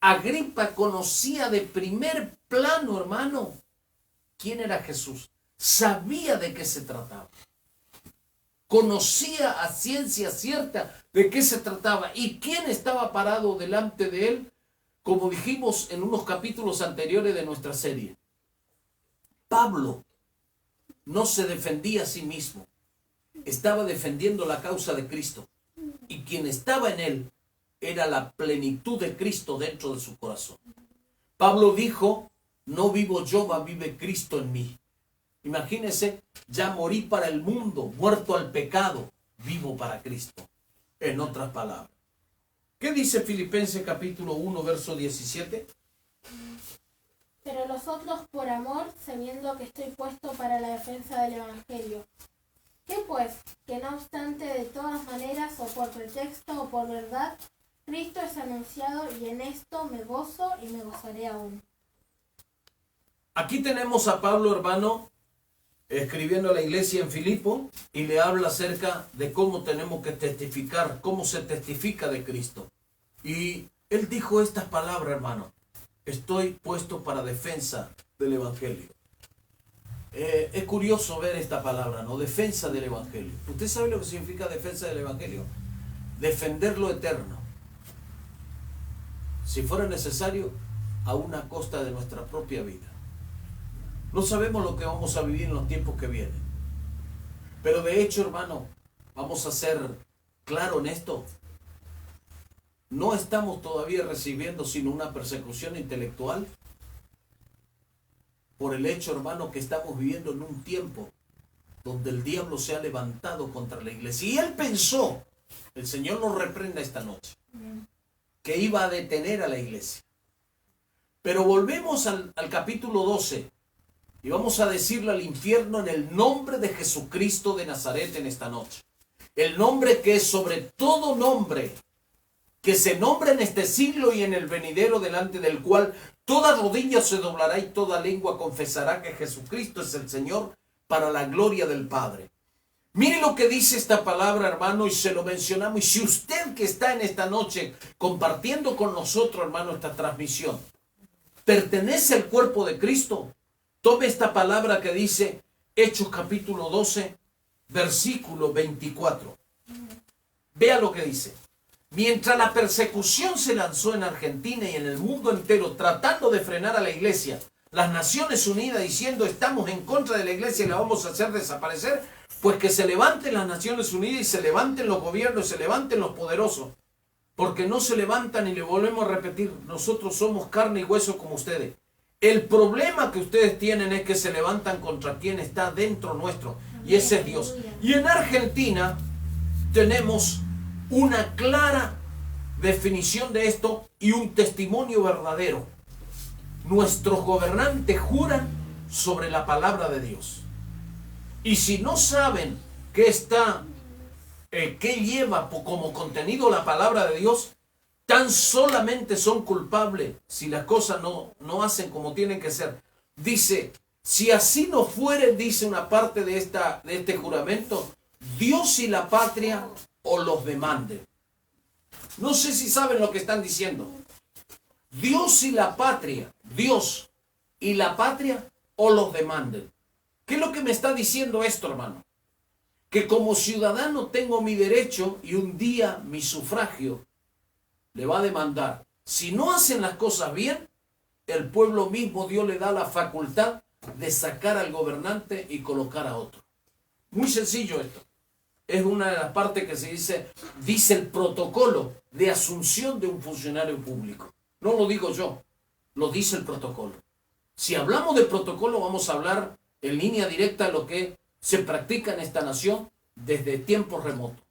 Agripa conocía de primer plano, hermano, quién era Jesús. Sabía de qué se trataba. Conocía a ciencia cierta de qué se trataba y quién estaba parado delante de él, como dijimos en unos capítulos anteriores de nuestra serie. Pablo no se defendía a sí mismo, estaba defendiendo la causa de Cristo, y quien estaba en él era la plenitud de Cristo dentro de su corazón. Pablo dijo, no vivo yo, mas vive Cristo en mí. Imagínense, ya morí para el mundo, muerto al pecado, vivo para Cristo. En otras palabras. ¿Qué dice Filipenses capítulo 1, verso 17? Pero los otros por amor, sabiendo que estoy puesto para la defensa del Evangelio. ¿Qué pues? Que no obstante de todas maneras, o por pretexto o por verdad, Cristo es anunciado y en esto me gozo y me gozaré aún. Aquí tenemos a Pablo, hermano, escribiendo a la iglesia en Filipo y le habla acerca de cómo tenemos que testificar, cómo se testifica de Cristo. Y él dijo estas palabras, hermano, estoy puesto para defensa del Evangelio. Es curioso ver esta palabra, ¿no? Defensa del Evangelio. ¿Usted sabe lo que significa defensa del Evangelio? Defender lo eterno. Si fuera necesario, a una costa de nuestra propia vida. No sabemos lo que vamos a vivir en los tiempos que vienen. Pero de hecho, hermano, vamos a ser claros en esto. No estamos todavía recibiendo sino una persecución intelectual por el hecho, hermano, que estamos viviendo en un tiempo donde el diablo se ha levantado contra la iglesia. Y él pensó, el Señor nos reprenda esta noche, que iba a detener a la iglesia. Pero volvemos al capítulo 12 y vamos a decirle al infierno en el nombre de Jesucristo de Nazaret en esta noche. El nombre que es sobre todo nombre, que se nombra en este siglo y en el venidero, delante del cual toda rodilla se doblará y toda lengua confesará que Jesucristo es el Señor, para la gloria del Padre. Mire lo que dice esta palabra, hermano, y se lo mencionamos. Y si usted que está en esta noche compartiendo con nosotros, hermano, esta transmisión, pertenece al cuerpo de Cristo, tome esta palabra que dice Hechos capítulo 12, versículo 24. Vea lo que dice. Mientras la persecución se lanzó en Argentina y en el mundo entero tratando de frenar a la iglesia, las Naciones Unidas diciendo estamos en contra de la iglesia y la vamos a hacer desaparecer, pues que se levanten las Naciones Unidas y se levanten los gobiernos y se levanten los poderosos, porque no se levantan, y le volvemos a repetir, nosotros somos carne y hueso como ustedes. El problema que ustedes tienen es que se levantan contra quien está dentro nuestro, y ese es Dios. Y en Argentina tenemos una clara definición de esto y un testimonio verdadero. Nuestros gobernantes juran sobre la palabra de Dios. Y si no saben qué lleva como contenido la palabra de Dios, tan solamente son culpables si las cosas no hacen como tienen que ser. Dice, si así no fuere, dice una parte de este juramento, Dios y la patria o los demanden. No sé si saben lo que están diciendo. Dios y la patria, Dios y la patria o los demanden. ¿Qué es lo que me está diciendo esto, hermano? Que como ciudadano tengo mi derecho y un día mi sufragio le va a demandar. Si no hacen las cosas bien, el pueblo mismo, Dios le da la facultad de sacar al gobernante y colocar a otro. Muy sencillo esto. Es una de las partes que se dice el protocolo de asunción de un funcionario público. No lo digo yo, lo dice el protocolo. Si hablamos de protocolo, vamos a hablar en línea directa de lo que se practica en esta nación desde tiempos remotos.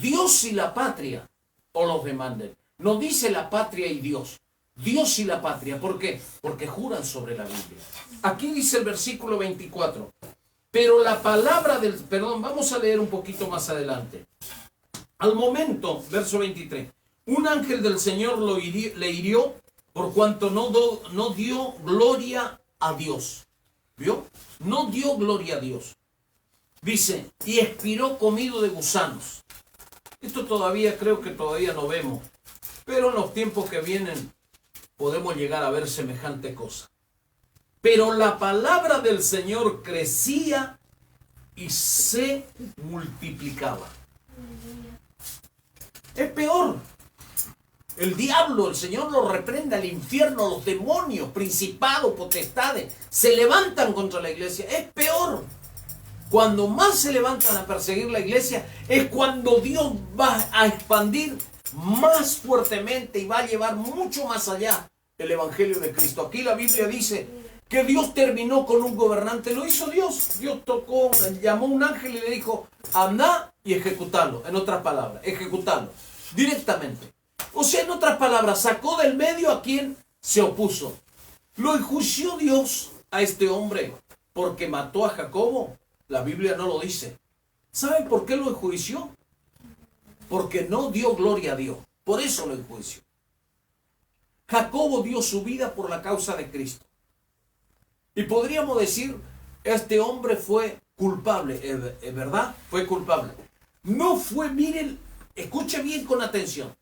Dios y la patria o los demanden. No dice la patria y Dios. Dios y la patria. ¿Por qué? Porque juran sobre la Biblia. Aquí dice el versículo 24. Pero la palabra vamos a leer un poquito más adelante. Al momento, verso 23. Un ángel del Señor le hirió por cuanto no dio gloria a Dios. ¿Vio? No dio gloria a Dios. Dice, y expiró comido de gusanos. Esto creo que todavía no vemos. Pero en los tiempos que vienen podemos llegar a ver semejante cosa. Pero la palabra del Señor crecía y se multiplicaba. Es peor. El diablo, el Señor lo reprende, al infierno, los demonios, principados, potestades, se levantan contra la iglesia. Es peor. Cuando más se levantan a perseguir la iglesia, es cuando Dios va a expandir más fuertemente y va a llevar mucho más allá el evangelio de Cristo. Aquí la Biblia dice que Dios terminó con un gobernante, lo hizo Dios. Dios llamó a un ángel y le dijo, anda y ejecutalo. En otras palabras, ejecutalo directamente. O sea, en otras palabras, sacó del medio a quien se opuso. Lo enjuició Dios a este hombre porque mató a Jacobo. La Biblia no lo dice. ¿Sabe por qué lo enjuició? Porque no dio gloria a Dios. Por eso lo enjuició. Jacobo dio su vida por la causa de Cristo. Y podríamos decir, este hombre fue culpable, ¿es verdad? Fue culpable. No fue, miren, escuche bien con atención.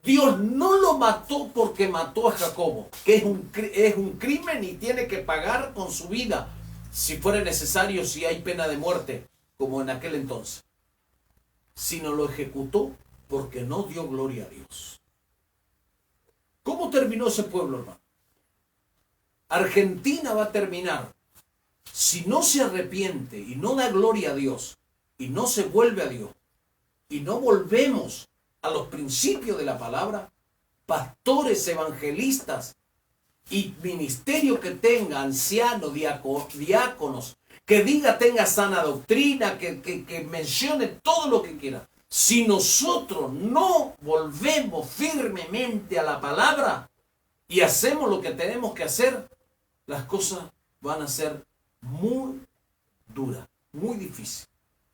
Dios no lo mató porque mató a Jacobo, que es un crimen y tiene que pagar con su vida, si fuera necesario, si hay pena de muerte, como en aquel entonces. Sino lo ejecutó porque no dio gloria a Dios. ¿Cómo terminó ese pueblo, hermano? Argentina va a terminar, si no se arrepiente y no da gloria a Dios, y no se vuelve a Dios, y no volvemos a los principios de la palabra, pastores, evangelistas y ministerio que tenga, ancianos, diáconos, que tenga sana doctrina, que mencione todo lo que quiera. Si nosotros no volvemos firmemente a la palabra y hacemos lo que tenemos que hacer, las cosas van a ser muy duras, muy difíciles.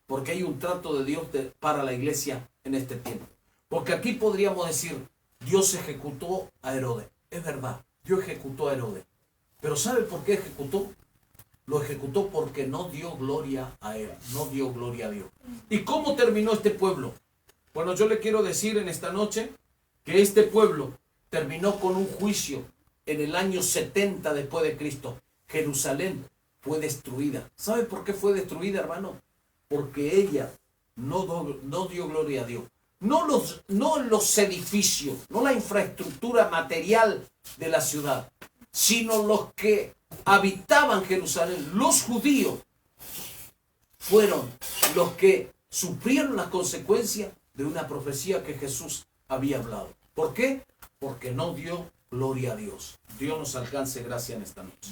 Porque hay un trato de Dios para la iglesia en este tiempo. Porque aquí podríamos decir, Dios ejecutó a Herodes. Es verdad, Dios ejecutó a Herodes. Pero ¿sabe por qué ejecutó? Lo ejecutó porque no dio gloria a él, no dio gloria a Dios. ¿Y cómo terminó este pueblo? Bueno, yo le quiero decir en esta noche que este pueblo terminó con un juicio en el año 70 después de Cristo. Jerusalén fue destruida. ¿Sabe por qué fue destruida, hermano? Porque ella no dio gloria a Dios. No los edificios, no la infraestructura material de la ciudad, sino los que habitaban Jerusalén, los judíos, fueron los que sufrieron las consecuencias de una profecía que Jesús había hablado. ¿Por qué? Porque no dio gloria a Dios. Dios nos alcance gracia en esta noche.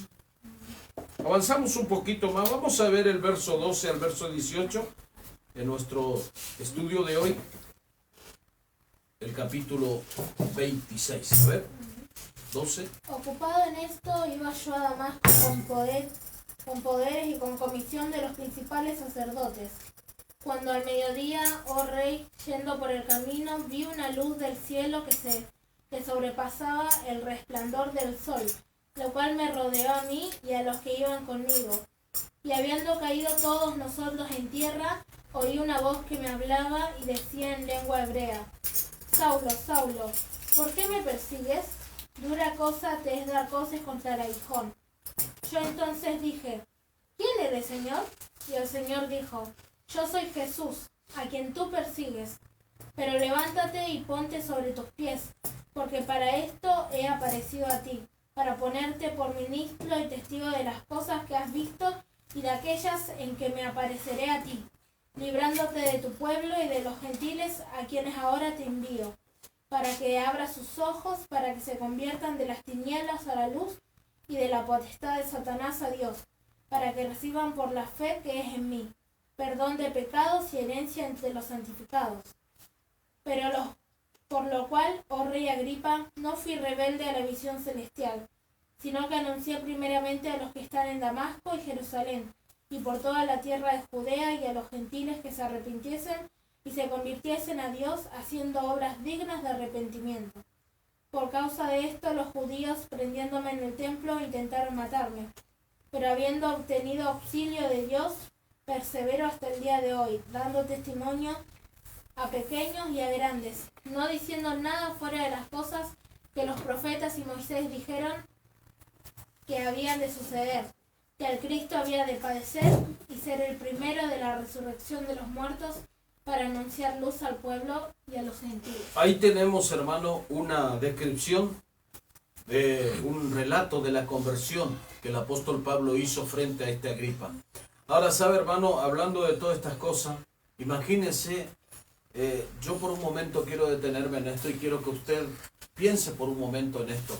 Avanzamos un poquito más. Vamos a ver el verso 12 al verso 18 en nuestro estudio de hoy. El el capítulo 26. A ver, 12. Ocupado en esto, iba yo a Damasco con poderes y con comisión de los principales sacerdotes. Cuando al mediodía, oh rey, yendo por el camino, vi una luz del cielo que sobrepasaba el resplandor del sol, lo cual me rodeó a mí y a los que iban conmigo. Y habiendo caído todos nosotros en tierra, oí una voz que me hablaba y decía en lengua hebrea: Saulo, Saulo, ¿por qué me persigues? Dura cosa te es dar coces contra el aguijón. Yo entonces dije: ¿Quién eres, Señor? Y el Señor dijo: Yo soy Jesús, a quien tú persigues. Pero levántate y ponte sobre tus pies, porque para esto he aparecido a ti, para ponerte por ministro y testigo de las cosas que has visto y de aquellas en que me apareceré a ti, librándote de tu pueblo y de los gentiles a quienes ahora te envío, para que abras sus ojos, para que se conviertan de las tinieblas a la luz y de la potestad de Satanás a Dios, para que reciban por la fe que es en mí perdón de pecados y herencia entre los santificados. Por lo cual, oh rey Agripa, no fui rebelde a la visión celestial, sino que anuncié primeramente a los que están en Damasco y Jerusalén, y por toda la tierra de Judea, y a los gentiles que se arrepintiesen y se convirtiesen a Dios, haciendo obras dignas de arrepentimiento. Por causa de esto, los judíos, prendiéndome en el templo, intentaron matarme, pero habiendo obtenido auxilio de Dios, persevero hasta el día de hoy, dando testimonio a pequeños y a grandes, no diciendo nada fuera de las cosas que los profetas y Moisés dijeron que habían de suceder, que el Cristo había de padecer y ser el primero de la resurrección de los muertos, para anunciar luz al pueblo y a los gentiles. Ahí tenemos, hermano, una descripción de un relato de la conversión que el apóstol Pablo hizo frente a esta Agripa. Ahora, sabe, hermano, hablando de todas estas cosas, imagínense, yo por un momento quiero detenerme en esto y quiero que usted piense por un momento en esto.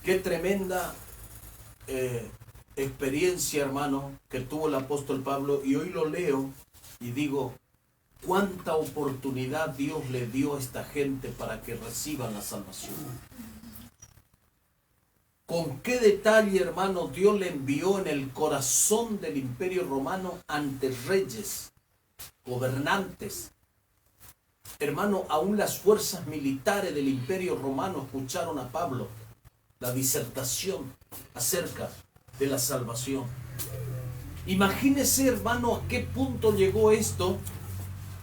Qué tremenda experiencia, hermano, que tuvo el apóstol Pablo, y hoy lo leo y digo, cuánta oportunidad Dios le dio a esta gente para que reciban la salvación. Con qué detalle, hermano, Dios le envió en el corazón del Imperio Romano ante reyes, gobernantes. Hermano, aún las fuerzas militares del Imperio Romano escucharon a Pablo la disertación acerca de la salvación. Imagínese, hermano, a qué punto llegó esto,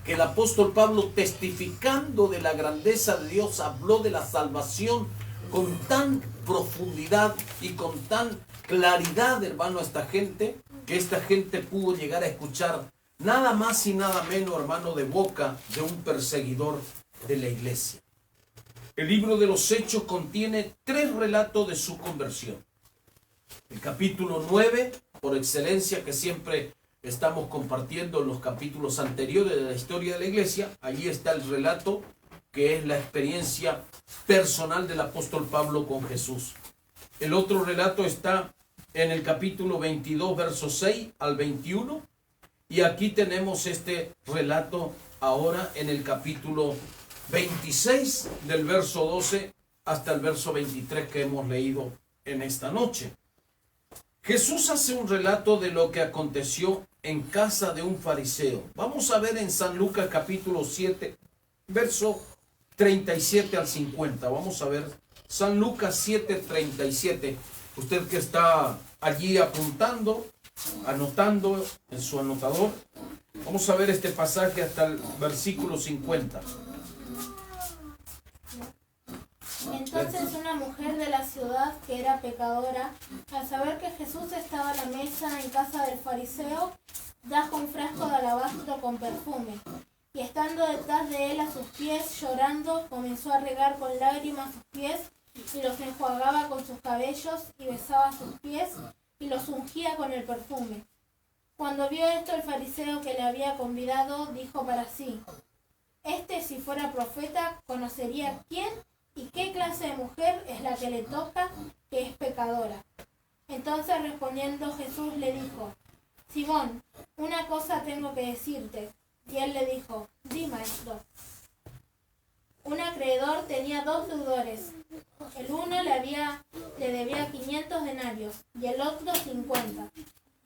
que el apóstol Pablo, testificando de la grandeza de Dios, habló de la salvación con tan profundidad y con tan claridad, hermano, a esta gente, que esta gente pudo llegar a escuchar nada más y nada menos, hermano, de boca de un perseguidor de la iglesia. El libro de los Hechos contiene 3 relatos de su conversión. El capítulo 9, por excelencia, que siempre estamos compartiendo en los capítulos anteriores de la historia de la iglesia, allí está el relato que es la experiencia personal del apóstol Pablo con Jesús. El otro relato está en el capítulo 22, versos 6 al 21, y aquí tenemos este relato ahora en el capítulo 26, del verso 12 hasta el verso 23 que hemos leído en esta noche. Jesús hace un relato de lo que aconteció en casa de un fariseo. Vamos a ver en San Lucas capítulo 7, verso 37 al 50. Vamos a ver San Lucas 7, 37. Usted que está allí apuntando, anotando en su anotador, vamos a ver este pasaje hasta el versículo 50. Entonces una mujer de la ciudad, que era pecadora, al saber que Jesús estaba a la mesa en casa del fariseo, trajo un frasco de alabastro con perfume, y estando detrás de él a sus pies, llorando, comenzó a regar con lágrimas sus pies, y los enjuagaba con sus cabellos, y besaba sus pies, y los ungía con el perfume. Cuando vio esto el fariseo que le había convidado, dijo para sí: si fuera profeta, conocería quién y qué clase de mujer es la que le toca, que es pecadora. Entonces respondiendo Jesús le dijo: Simón, una cosa tengo que decirte. Y él le dijo: Di, maestro. Un acreedor tenía 2 deudores. El uno le debía 500 denarios y el otro 50.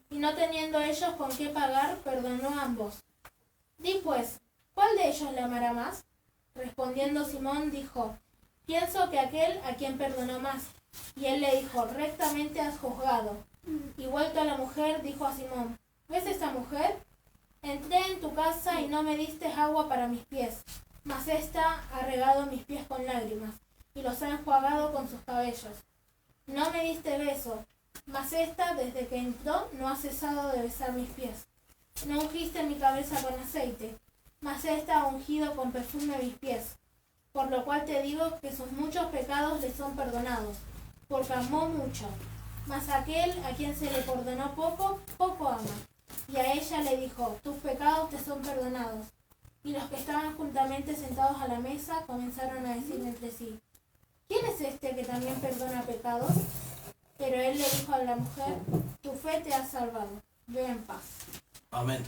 Y no teniendo ellos con qué pagar, perdonó a ambos. Di pues, ¿cuál de ellos le amará más? Respondiendo Simón dijo, pienso que aquel a quien perdonó más. Y él le dijo, rectamente has juzgado. Y vuelto a la mujer, dijo a Simón, ¿ves esta mujer? Entré en tu casa y no me diste agua para mis pies, mas ésta ha regado mis pies con lágrimas, y los ha enjuagado con sus cabellos. No me diste beso, mas ésta, desde que entró, no ha cesado de besar mis pies. No ungiste mi cabeza con aceite, mas ésta ha ungido con perfume mis pies. Por lo cual te digo que sus muchos pecados le son perdonados, porque amó mucho. Mas aquel a quien se le perdonó poco, poco ama. Y a ella le dijo, tus pecados te son perdonados. Y los que estaban juntamente sentados a la mesa comenzaron a decir entre sí, ¿quién es este que también perdona pecados? Pero él le dijo a la mujer, tu fe te ha salvado, ve en paz. Amén.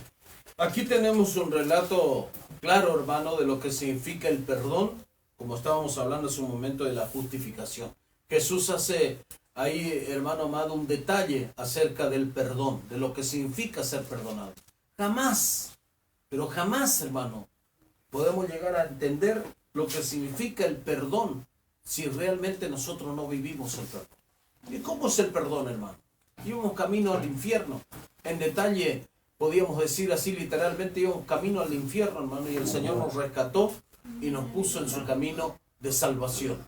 Aquí tenemos un relato claro, hermano, de lo que significa el perdón, como estábamos hablando hace un momento de la justificación. Jesús hace ahí, hermano amado, un detalle acerca del perdón, de lo que significa ser perdonado. Jamás, pero jamás, hermano, podemos llegar a entender lo que significa el perdón si realmente nosotros no vivimos el perdón. ¿Y cómo es el perdón, hermano? Íbamos camino al infierno. En detalle, podríamos decir así literalmente, íbamos camino al infierno, hermano, y el Señor nos rescató y nos puso en su camino de salvación.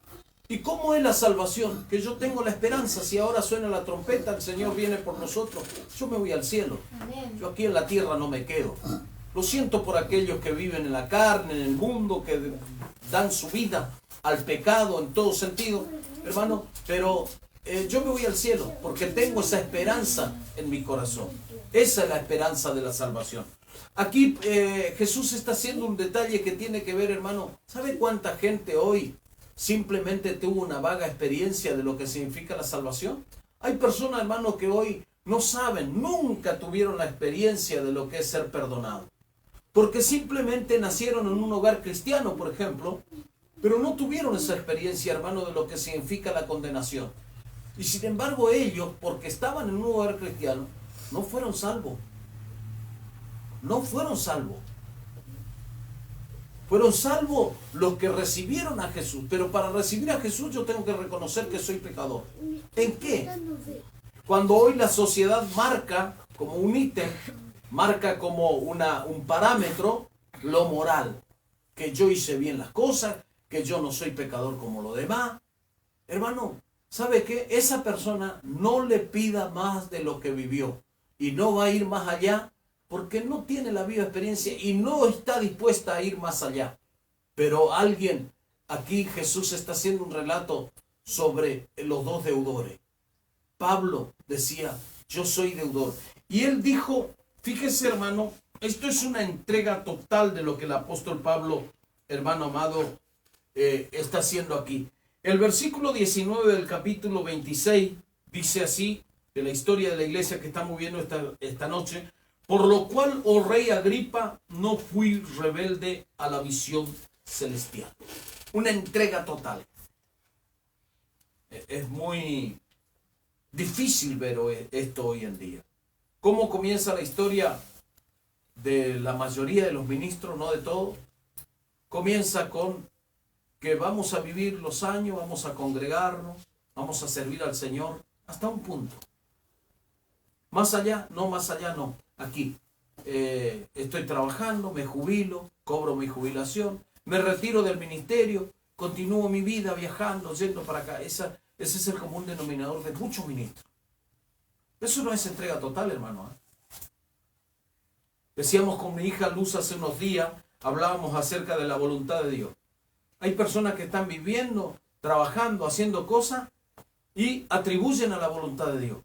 ¿Y cómo es la salvación? Que yo tengo la esperanza, si ahora suena la trompeta, el Señor viene por nosotros, yo me voy al cielo. Amén. Yo aquí en la tierra no me quedo. Lo siento por aquellos que viven en la carne, en el mundo, que dan su vida al pecado en todo sentido, hermano, pero yo me voy al cielo porque tengo esa esperanza en mi corazón. Esa es la esperanza de la salvación. Aquí Jesús está haciendo un detalle que tiene que ver, hermano, ¿sabe cuánta gente hoy simplemente tuvo una vaga experiencia de lo que significa la salvación? Hay personas, hermano, que hoy no saben, nunca tuvieron la experiencia de lo que es ser perdonado. Porque simplemente nacieron en un hogar cristiano, por ejemplo, pero no tuvieron esa experiencia, hermano, de lo que significa la condenación. Y sin embargo ellos, porque estaban en un hogar cristiano, no fueron salvos. No fueron salvos. Fueron salvos los que recibieron a Jesús. Pero para recibir a Jesús yo tengo que reconocer que soy pecador. ¿En qué? Cuando hoy la sociedad marca como un ítem, marca como un parámetro lo moral. Que yo hice bien las cosas, que yo no soy pecador como los demás. Hermano, ¿sabe qué? Esa persona no le pida más de lo que vivió. Y no va a ir más allá porque no tiene la viva experiencia y no está dispuesta a ir más allá. Pero alguien, aquí Jesús está haciendo un relato sobre los 2 deudores. Pablo decía, yo soy deudor. Y él dijo, fíjese, hermano, esto es una entrega total de lo que el apóstol Pablo, hermano amado, está haciendo aquí. El versículo 19 del capítulo 26 dice así, de la historia de la iglesia que estamos viendo esta noche, por lo cual, oh rey Agripa, no fui rebelde a la visión celestial. Una entrega total. Es muy difícil ver esto hoy en día. ¿Cómo comienza la historia de la mayoría de los ministros, no de todos? Comienza con que vamos a vivir los años, vamos a congregarnos, vamos a servir al Señor hasta un punto. Más allá no. Aquí estoy trabajando, me jubilo, cobro mi jubilación, me retiro del ministerio, continúo mi vida viajando, yendo para acá. Ese es el común denominador de muchos ministros. Eso no es entrega total, hermano. Decíamos con mi hija Luz hace unos días, hablábamos acerca de la voluntad de Dios. Hay personas que están viviendo, trabajando, haciendo cosas y atribuyen a la voluntad de Dios.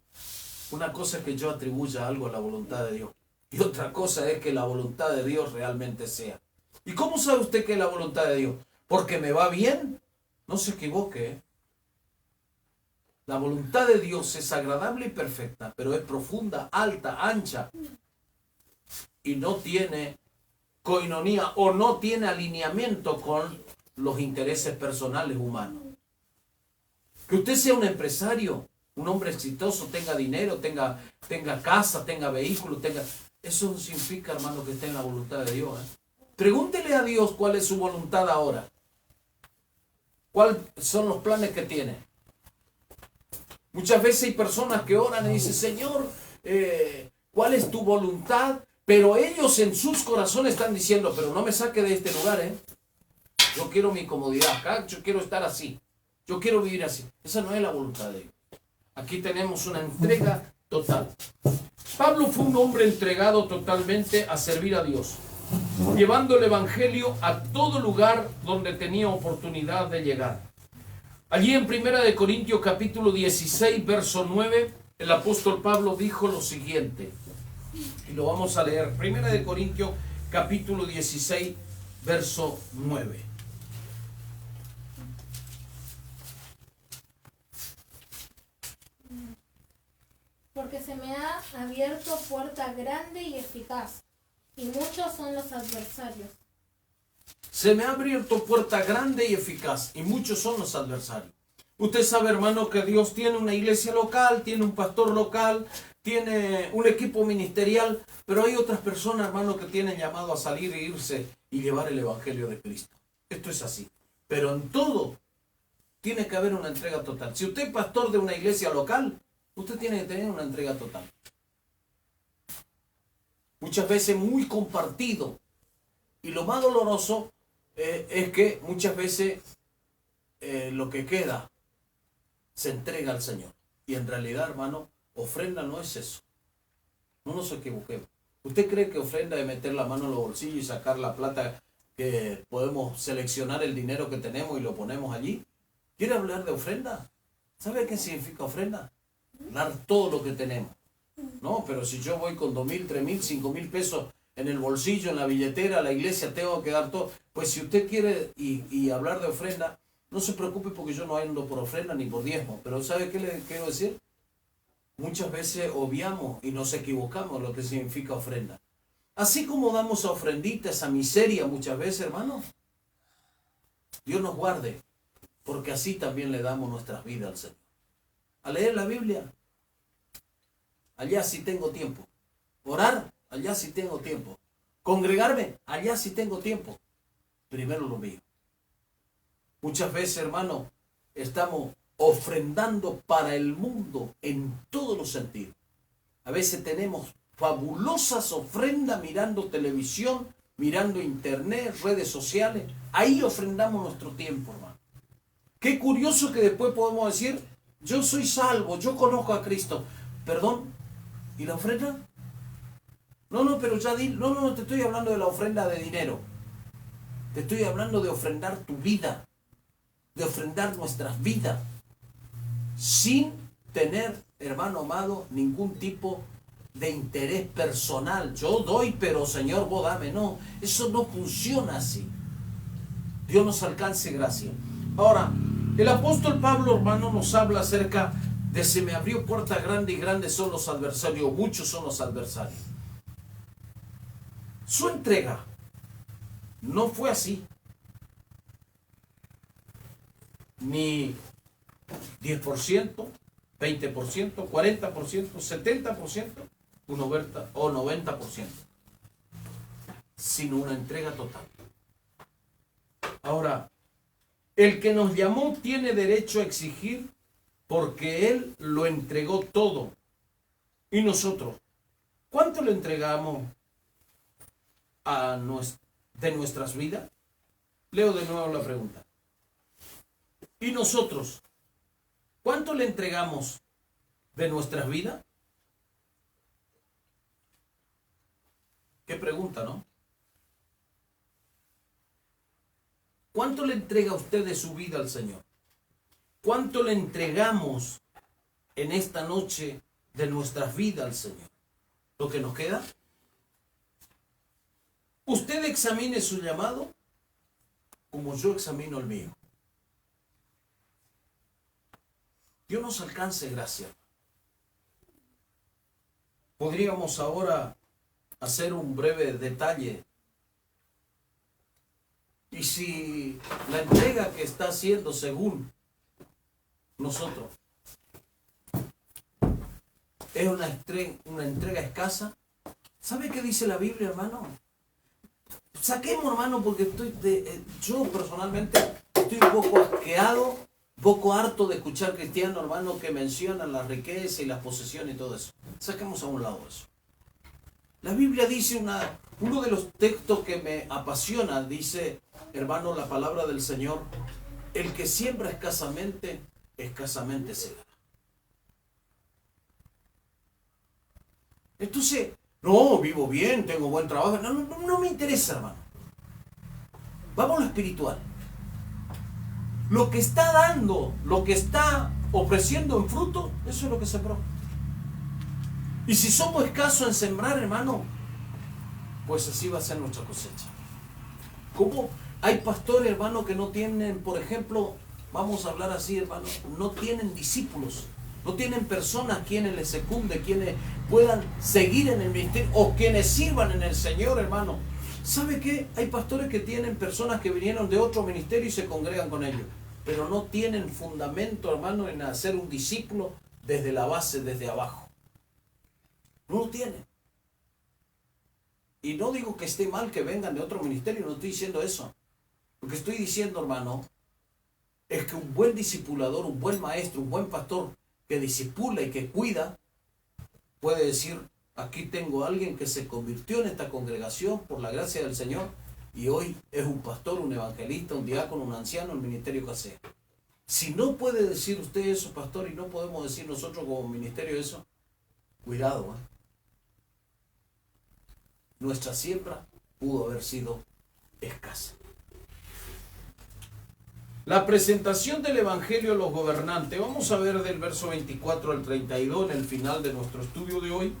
Una cosa es que yo atribuya algo a la voluntad de Dios y otra cosa es que la voluntad de Dios realmente sea. ¿Y cómo sabe usted que es la voluntad de Dios? ¿Porque me va bien? No se equivoque. La voluntad de Dios es agradable y perfecta, pero es profunda, alta, ancha y no tiene coinonía o no tiene alineamiento con los intereses personales humanos. Que usted sea un empresario, un hombre exitoso, tenga dinero, tenga casa, tenga vehículo, eso no significa, hermano, que esté en la voluntad de Dios. Pregúntele a Dios cuál es su voluntad ahora. ¿Cuáles son los planes que tiene? Muchas veces hay personas que oran y dicen, Señor, ¿cuál es tu voluntad? Pero ellos en sus corazones están diciendo, pero no me saque de este lugar, Yo quiero mi comodidad acá, yo quiero estar así. Yo quiero vivir así. Esa no es la voluntad de Dios. Aquí tenemos una entrega total. Pablo fue un hombre entregado totalmente a servir a Dios, llevando el evangelio a todo lugar donde tenía oportunidad de llegar. Allí en 1 Corintios capítulo 16, verso 9, el apóstol Pablo dijo lo siguiente, y lo vamos a leer. 1 Corintios capítulo 16, verso 9. Porque se me ha abierto puerta grande y eficaz, y muchos son los adversarios. Se me ha abierto puerta grande y eficaz, y muchos son los adversarios. Usted sabe, hermano, que Dios tiene una iglesia local, tiene un pastor local, tiene un equipo ministerial, pero hay otras personas, hermano, que tienen llamado a salir e irse y llevar el evangelio de Cristo. Esto es así. Pero en todo tiene que haber una entrega total. Si usted es pastor de una iglesia local, usted tiene que tener una entrega total. Muchas veces muy compartido. Y lo más doloroso es que muchas veces lo que queda se entrega al Señor. Y en realidad, hermano, ofrenda no es eso. No nos equivoquemos. ¿Usted cree que ofrenda es meter la mano en los bolsillos y sacar la plata, que podemos seleccionar el dinero que tenemos y lo ponemos allí? ¿Quiere hablar de ofrenda? ¿Sabe qué significa ofrenda? Dar todo lo que tenemos. No, pero si yo voy con 2.000, 3.000, 5.000 pesos en el bolsillo, en la billetera, a la iglesia, tengo que dar todo. Pues si usted quiere y hablar de ofrenda, no se preocupe, porque yo no ando por ofrenda ni por diezmo. Pero ¿sabe qué le quiero decir? Muchas veces obviamos y nos equivocamos lo que significa ofrenda. Así como damos a ofrenditas, a miseria muchas veces, hermano, Dios nos guarde, porque así también le damos nuestras vidas al Señor. A leer la Biblia, allá sí tengo tiempo. Orar, allá sí tengo tiempo. Congregarme, allá sí tengo tiempo. Primero lo mío. Muchas veces, hermano, estamos ofrendando para el mundo en todos los sentidos. A veces tenemos fabulosas ofrendas mirando televisión, mirando internet, redes sociales. Ahí ofrendamos nuestro tiempo, hermano. Qué curioso que después podemos decir, yo soy salvo, yo conozco a Cristo. Perdón, ¿y la ofrenda? No, pero ya di, no, te estoy hablando de la ofrenda de dinero. Te estoy hablando de ofrendar tu vida, de ofrendar nuestras vidas, sin tener, hermano amado, ningún tipo de interés personal. Yo doy, pero Señor, vos dame. No, eso no funciona así. Dios nos alcance gracia. Ahora, el apóstol Pablo, hermano, nos habla acerca de se me abrió puerta grande, y grandes son los adversarios, muchos son los adversarios. Su entrega no fue así. Ni 10%, 20%, 40%, 70%, un 90% o 90%, sino una entrega total. Ahora, el que nos llamó tiene derecho a exigir, porque Él lo entregó todo. Y nosotros, ¿cuánto le entregamos de nuestras vidas? Leo de nuevo la pregunta. ¿Y nosotros, cuánto le entregamos de nuestras vidas? Qué pregunta, ¿no? ¿Cuánto le entrega usted de su vida al Señor? ¿Cuánto le entregamos en esta noche de nuestras vidas al Señor? ¿Lo que nos queda? Usted examine su llamado como yo examino el mío. Dios nos alcance gracia. Podríamos ahora hacer un breve detalle Y si la entrega que está haciendo según nosotros es una entrega escasa, ¿sabe qué dice la Biblia, hermano? Saquemos, hermano, porque yo personalmente estoy un poco asqueado, un poco harto de escuchar cristianos, hermano, que mencionan la riqueza y las posesiones y todo eso. Saquemos a un lado eso. La Biblia dice uno de los textos que me apasiona, dice, hermano, la palabra del Señor: el que siembra escasamente, escasamente segará. Entonces, no, vivo bien, tengo buen trabajo. No me interesa, hermano. Vamos a lo espiritual. Lo que está dando, lo que está ofreciendo en fruto, eso es lo que sembró. Y si somos escasos en sembrar, hermano, pues así va a ser nuestra cosecha. ¿Cómo? Hay pastores, hermano, que no tienen, por ejemplo, vamos a hablar así, hermano, no tienen discípulos. No tienen personas quienes les secunde, quienes puedan seguir en el ministerio o quienes sirvan en el Señor, hermano. ¿Sabe qué? Hay pastores que tienen personas que vinieron de otro ministerio y se congregan con ellos, pero no tienen fundamento, hermano, en hacer un discípulo desde la base, desde abajo. No lo tienen. Y no digo que esté mal que vengan de otro ministerio, no estoy diciendo eso. Lo que estoy diciendo, hermano, es que un buen discipulador, un buen maestro, un buen pastor que discipula y que cuida, puede decir: aquí tengo a alguien que se convirtió en esta congregación por la gracia del Señor y hoy es un pastor, un evangelista, un diácono, un anciano, el ministerio que sea. Si no puede decir usted eso, pastor, y no podemos decir nosotros como ministerio eso, cuidado, nuestra siembra pudo haber sido escasa. La presentación del Evangelio a los gobernantes. Vamos a ver del verso 24 al 32 en el final de nuestro estudio de hoy.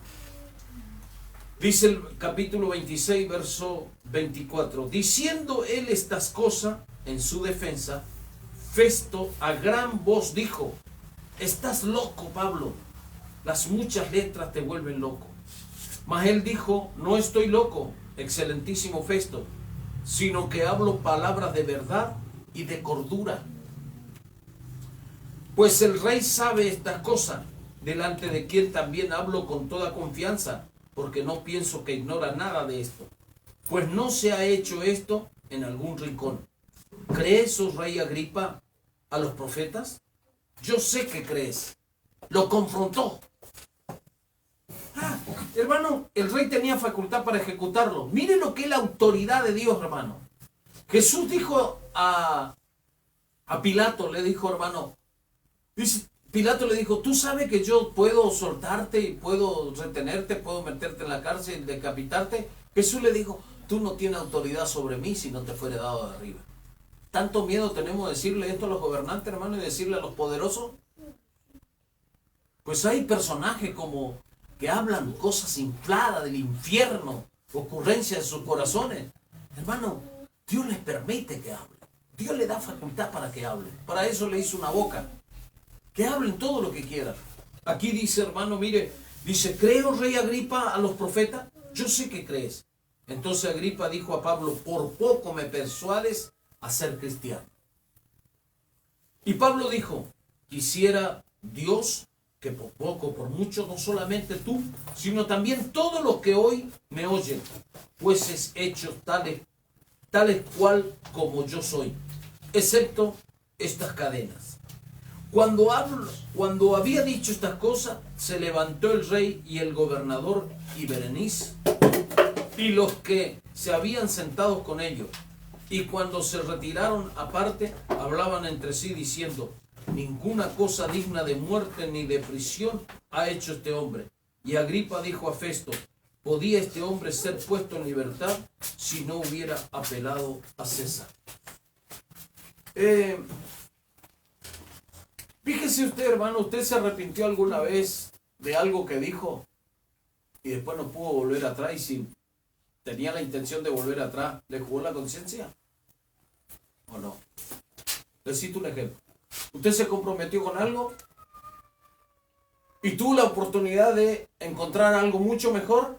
Dice el capítulo 26, verso 24. Diciendo él estas cosas en su defensa, Festo a gran voz dijo: estás loco, Pablo, las muchas letras te vuelven loco. Mas él dijo: no estoy loco, excelentísimo Festo, sino que hablo palabras de verdad y de cordura. Pues el rey sabe estas cosas, delante de quien también hablo con toda confianza, porque no pienso que ignora nada de esto. Pues no se ha hecho esto en algún rincón. ¿Crees, oh rey Agripa, a los profetas? Yo sé que crees. Lo confrontó. Hermano, el rey tenía facultad para ejecutarlo. Mire lo que es la autoridad de Dios, hermano. Jesús dijo a Pilato, le dijo, hermano, Pilato le dijo: tú sabes que yo puedo soltarte y puedo retenerte, puedo meterte en la cárcel y decapitarte. Jesús le dijo: tú no tienes autoridad sobre mí si no te fuere dado de arriba. ¿Tanto miedo tenemos de decirle esto a los gobernantes, hermano, y decirle a los poderosos? Pues hay personajes como que hablan cosas infladas del infierno, ocurrencias de sus corazones. Hermano, Dios les permite que hablen. Dios le da facultad para que hablen. Para eso le hizo una boca. Que hablen todo lo que quieran. Aquí dice, hermano, mire, dice: ¿creo, rey Agripa, a los profetas? Yo sé que crees. Entonces Agripa dijo a Pablo: por poco me persuades a ser cristiano. Y Pablo dijo: quisiera Dios que por poco, por mucho, no solamente tú, sino también todos los que hoy me oyen, fueses hechos tales cual como yo soy, excepto estas cadenas. Cuando había dicho estas cosas, se levantó el rey y el gobernador y Berenice y los que se habían sentado con ellos, y cuando se retiraron aparte, hablaban entre sí diciendo: ninguna cosa digna de muerte ni de prisión ha hecho este hombre. Y Agripa dijo a Festo: ¿podía este hombre ser puesto en libertad si no hubiera apelado a César? Fíjese usted, hermano, ¿usted se arrepintió alguna vez de algo que dijo y después no pudo volver atrás, y si tenía la intención de volver atrás, le jugó la conciencia? ¿O no? Les cito un ejemplo. Usted se comprometió con algo y tuvo la oportunidad de encontrar algo mucho mejor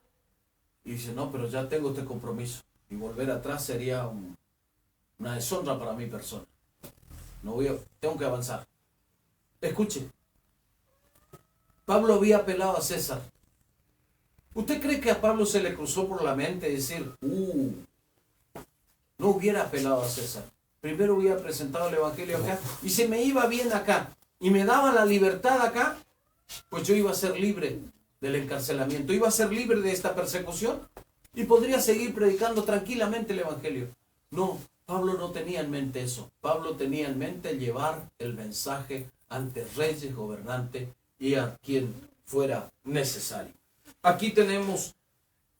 y dice: no, pero ya tengo este compromiso y volver atrás sería una deshonra para mi persona. Tengo que avanzar. Escuche, Pablo había apelado a César. ¿Usted cree que a Pablo se le cruzó por la mente decir, no hubiera apelado a César? Primero hubiera presentado el evangelio acá, y si me iba bien acá, y me daba la libertad acá, pues yo iba a ser libre del encarcelamiento, iba a ser libre de esta persecución, y podría seguir predicando tranquilamente el evangelio. No, Pablo no tenía en mente eso. Pablo tenía en mente llevar el mensaje ante reyes, gobernantes y a quien fuera necesario. Aquí tenemos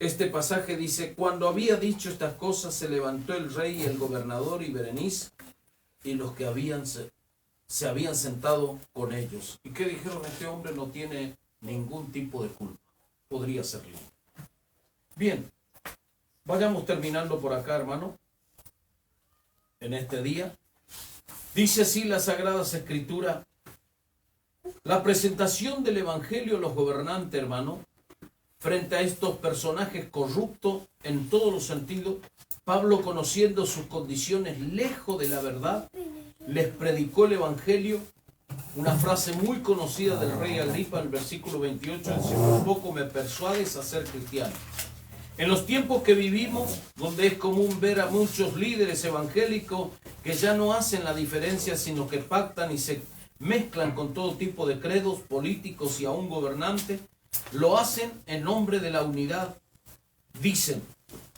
este pasaje, dice, cuando había dicho estas cosas, se levantó el rey y el gobernador y Berenice y los que se habían sentado con ellos. ¿Y qué dijeron? Este hombre no tiene ningún tipo de culpa. Podría ser libre. Bien, vayamos terminando por acá, hermano. En este día, dice así la Sagradas Escrituras, la presentación del Evangelio a los gobernantes, hermano, frente a estos personajes corruptos en todos los sentidos. Pablo, conociendo sus condiciones lejos de la verdad, les predicó el Evangelio. Una frase muy conocida del rey Agripa, el versículo 28, dice, por poco me persuades a ser cristiano. En los tiempos que vivimos, donde es común ver a muchos líderes evangélicos que ya no hacen la diferencia, sino que pactan y se mezclan con todo tipo de credos políticos y aún gobernantes, lo hacen en nombre de la unidad, dicen,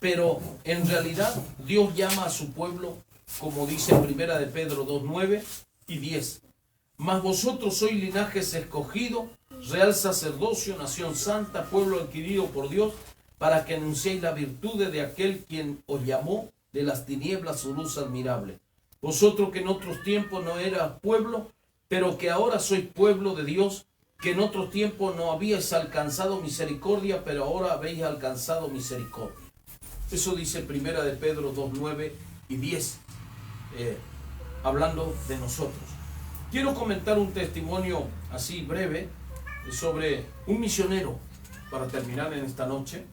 pero en realidad Dios llama a su pueblo, como dice en 1 de Pedro 2:9 y 10. Mas vosotros sois linaje escogido, real sacerdocio, nación santa, pueblo adquirido por Dios, para que anunciéis la virtud de aquel quien os llamó de las tinieblas su luz admirable. Vosotros que en otros tiempos no eras pueblo, pero que ahora sois pueblo de Dios, que en otros tiempos no habíais alcanzado misericordia, pero ahora habéis alcanzado misericordia. Eso dice 1 de Pedro 2:9 y 10, hablando de nosotros. Quiero comentar un testimonio así breve sobre un misionero, para terminar en esta noche.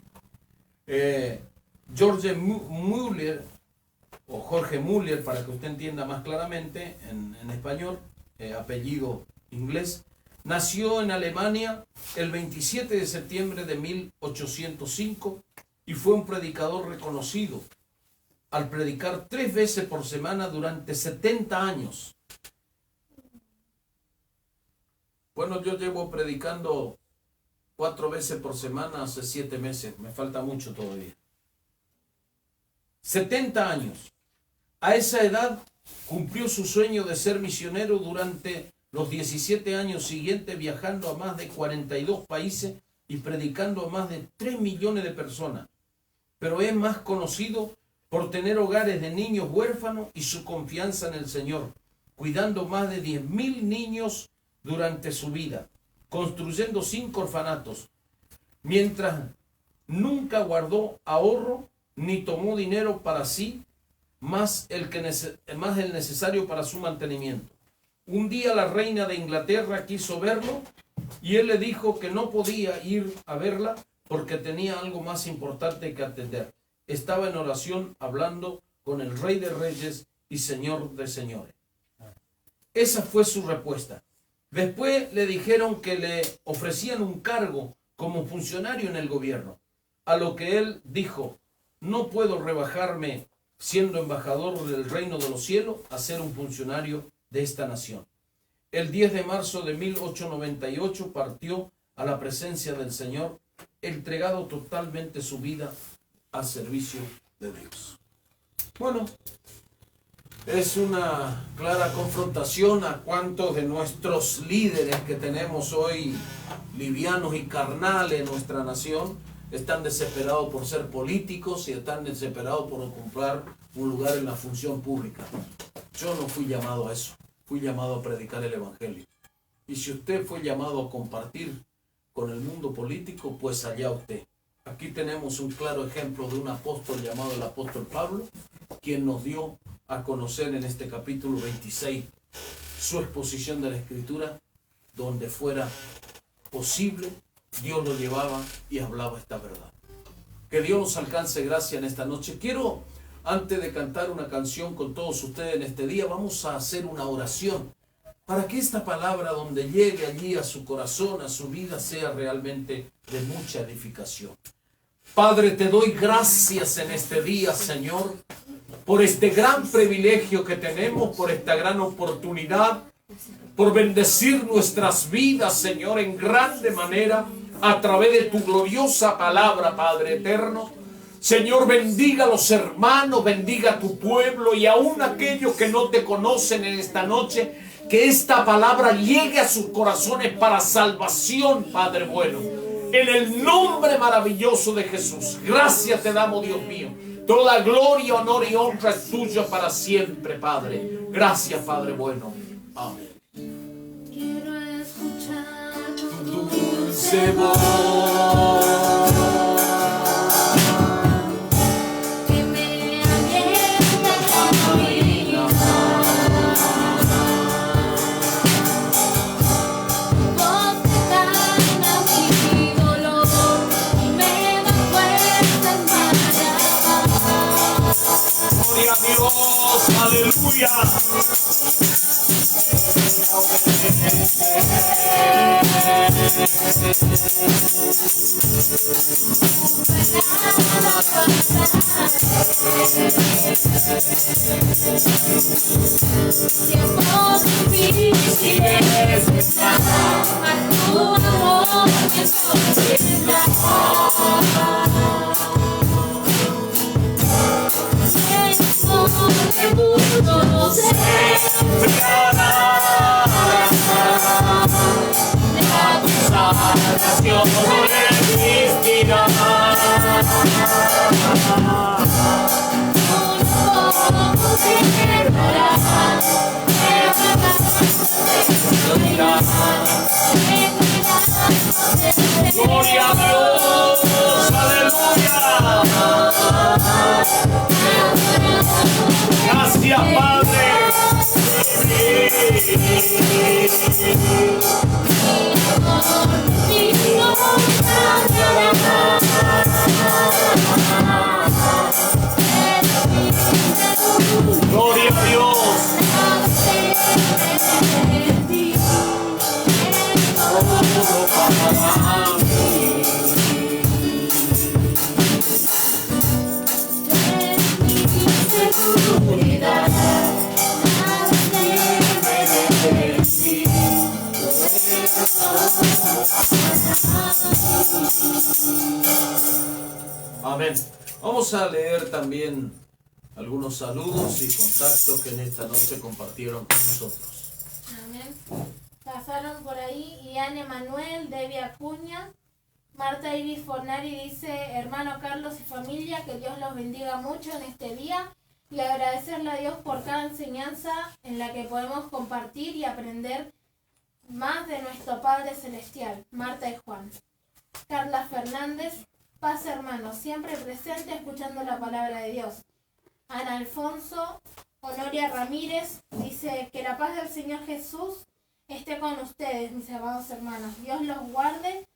George Muller, o Jorge Muller, para que usted entienda más claramente en español, apellido inglés, nació en Alemania el 27 de septiembre de 1805 y fue un predicador reconocido al predicar 3 veces por semana durante 70 años. Bueno, yo llevo predicando 4 veces por semana hace 7 meses. Me falta mucho todavía. 70 años. A esa edad cumplió su sueño de ser misionero durante los 17 años siguientes, viajando a más de 42 países y predicando a más de 3 millones de personas. Pero es más conocido por tener hogares de niños huérfanos y su confianza en el Señor, cuidando más de 10.000 niños durante su vida, construyendo 5 orfanatos, mientras nunca guardó ahorro ni tomó dinero para sí, más el necesario para su mantenimiento. Un día la reina de Inglaterra quiso verlo y él le dijo que no podía ir a verla porque tenía algo más importante que atender. Estaba en oración hablando con el Rey de Reyes y Señor de Señores. Esa fue su respuesta. Después le dijeron que le ofrecían un cargo como funcionario en el gobierno, a lo que él dijo, no puedo rebajarme siendo embajador del reino de los cielos a ser un funcionario de esta nación. El 10 de marzo de 1898 partió a la presencia del Señor, entregado totalmente su vida a servicio de Dios. Bueno, es una clara confrontación a cuántos de nuestros líderes que tenemos hoy, livianos y carnales en nuestra nación, están desesperados por ser políticos y están desesperados por ocupar un lugar en la función pública. Yo no fui llamado a eso, fui llamado a predicar el Evangelio. Y si usted fue llamado a compartir con el mundo político, pues allá usted. Aquí tenemos un claro ejemplo de un apóstol llamado el apóstol Pablo, quien nos dio a conocer en este capítulo 26 su exposición de la Escritura, donde fuera posible, Dios lo llevaba y hablaba esta verdad. Que Dios nos alcance gracia en esta noche. Quiero antes de cantar una canción con todos ustedes en este día, vamos a hacer una oración para que esta palabra, donde llegue allí a su corazón, a su vida, sea realmente de mucha edificación. Padre, te doy gracias en este día, Señor, por este gran privilegio que tenemos, por esta gran oportunidad, por bendecir nuestras vidas, Señor, en grande manera, a través de tu gloriosa palabra, Padre eterno. Señor, bendiga a los hermanos, bendiga a tu pueblo y aún aquellos que no te conocen en esta noche, que esta palabra llegue a sus corazones para salvación, Padre bueno. En el nombre maravilloso de Jesús, gracias te damos, Dios mío. Toda gloria, honor y honra es tuya para siempre, Padre. Gracias, Padre bueno. Amén. Quiero escuchar Tu dulce voz. que me alienta con vida. Voz que calma mi dolor y me da fuerzas para amar. Gloria a Dios, aleluya. Tiempos difíciles a tu amor me sostendrá. El mundo se enfriará. La salvación no existirá. Gloria a Dios, aleluya. Gracias, Padre. Gloria a Dios. Amén. Vamos a leer también algunos saludos y contactos que en esta noche compartieron con nosotros. Amén. Pasaron por ahí Iane Manuel, Debbie Acuña, Marta Iris Fornari dice: hermano Carlos y familia, que Dios los bendiga mucho en este día y agradecerle a Dios por cada enseñanza en la que podemos compartir y aprender más de nuestro Padre Celestial. Marta y Juan. Carla Fernández: paz hermanos, siempre presente escuchando la palabra de Dios. Ana Alfonso. Honoria Ramírez dice: que la paz del Señor Jesús esté con ustedes, mis amados hermanos. Dios los guarde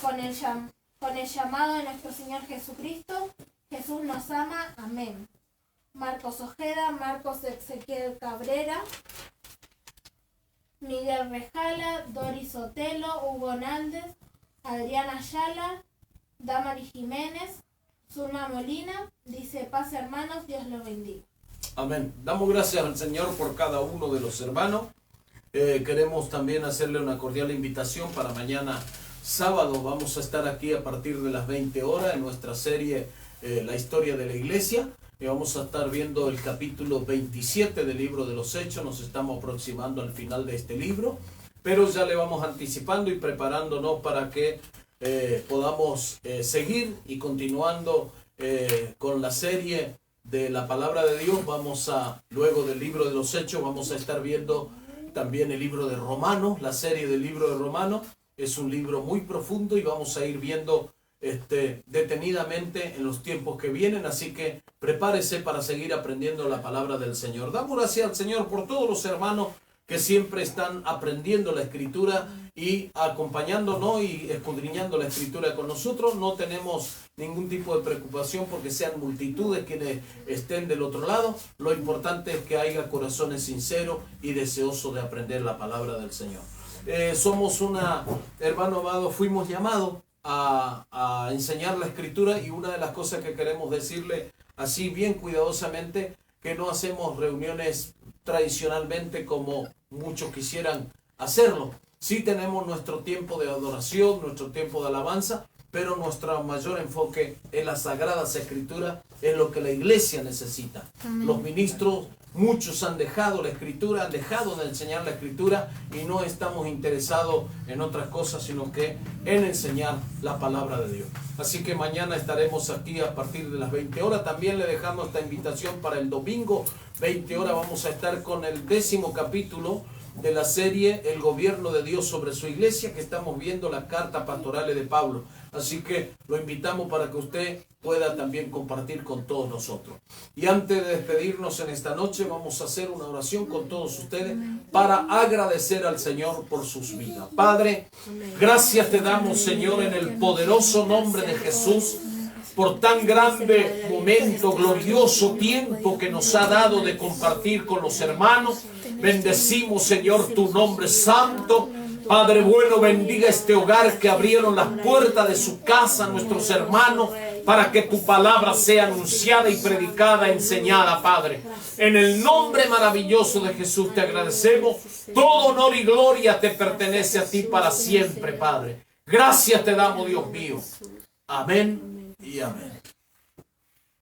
con el llamado de nuestro Señor Jesucristo. Jesús nos ama. Amén. Marcos Ojeda, Marcos Ezequiel Cabrera, Miguel Rejala, Doris Otelo, Hugo Nández, Adriana Ayala, Damari Jiménez, Zulma Molina, dice: paz hermanos, Dios los bendiga. Amén. Damos gracias al Señor por cada uno de los hermanos. Queremos también hacerle una cordial invitación para mañana sábado. Vamos a estar aquí a partir de las 20 horas en nuestra serie La Historia de la Iglesia. Y vamos a estar viendo el capítulo 27 del libro de los Hechos. Nos estamos aproximando al final de este libro, pero ya le vamos anticipando y preparándonos para que podamos seguir y continuando con la serie de la palabra de Dios. Luego del libro de los Hechos, vamos a estar viendo también el libro de Romanos. La serie del libro de Romanos es un libro muy profundo y vamos a ir viendo detenidamente en los tiempos que vienen, así que prepárese para seguir aprendiendo la palabra del Señor. Damos gracias al Señor por todos los hermanos que siempre están aprendiendo la Escritura y acompañándonos y escudriñando la escritura con nosotros. No tenemos ningún tipo de preocupación porque sean multitudes quienes estén del otro lado. Lo importante es que haya corazones sinceros y deseosos de aprender la palabra del Señor. Somos hermano amado, fuimos llamados a enseñar la escritura, y una de las cosas que queremos decirle así bien cuidadosamente, que no hacemos reuniones tradicionalmente como muchos quisieran hacerlo. Sí tenemos nuestro tiempo de adoración, nuestro tiempo de alabanza, pero nuestro mayor enfoque en las Sagradas Escrituras, es lo que la iglesia necesita. Amén. Los ministros, muchos han dejado la escritura, han dejado de enseñar la escritura, y no estamos interesados en otras cosas, sino que en enseñar la palabra de Dios. Así que mañana estaremos aquí a partir de las 20 horas. También le dejamos esta invitación para el domingo, 20 horas, vamos a estar con el 10º capítulo de la serie El gobierno de Dios sobre su iglesia, que estamos viendo las cartas pastorales de Pablo. Así que lo invitamos para que usted pueda también compartir con todos nosotros. Y antes de despedirnos en esta noche, vamos a hacer una oración con todos ustedes para agradecer al Señor por sus vidas. Padre, gracias te damos, Señor, en el poderoso nombre de Jesús, por tan grande momento, glorioso tiempo que nos ha dado de compartir con los hermanos. Bendecimos, Señor, tu nombre santo. Padre bueno, bendiga este hogar que abrieron las puertas de su casa, nuestros hermanos, para que tu palabra sea anunciada y predicada, enseñada, Padre. En el nombre maravilloso de Jesús te agradecemos. Todo honor y gloria te pertenece a ti para siempre, Padre. Gracias te damos, Dios mío. Amén y amén.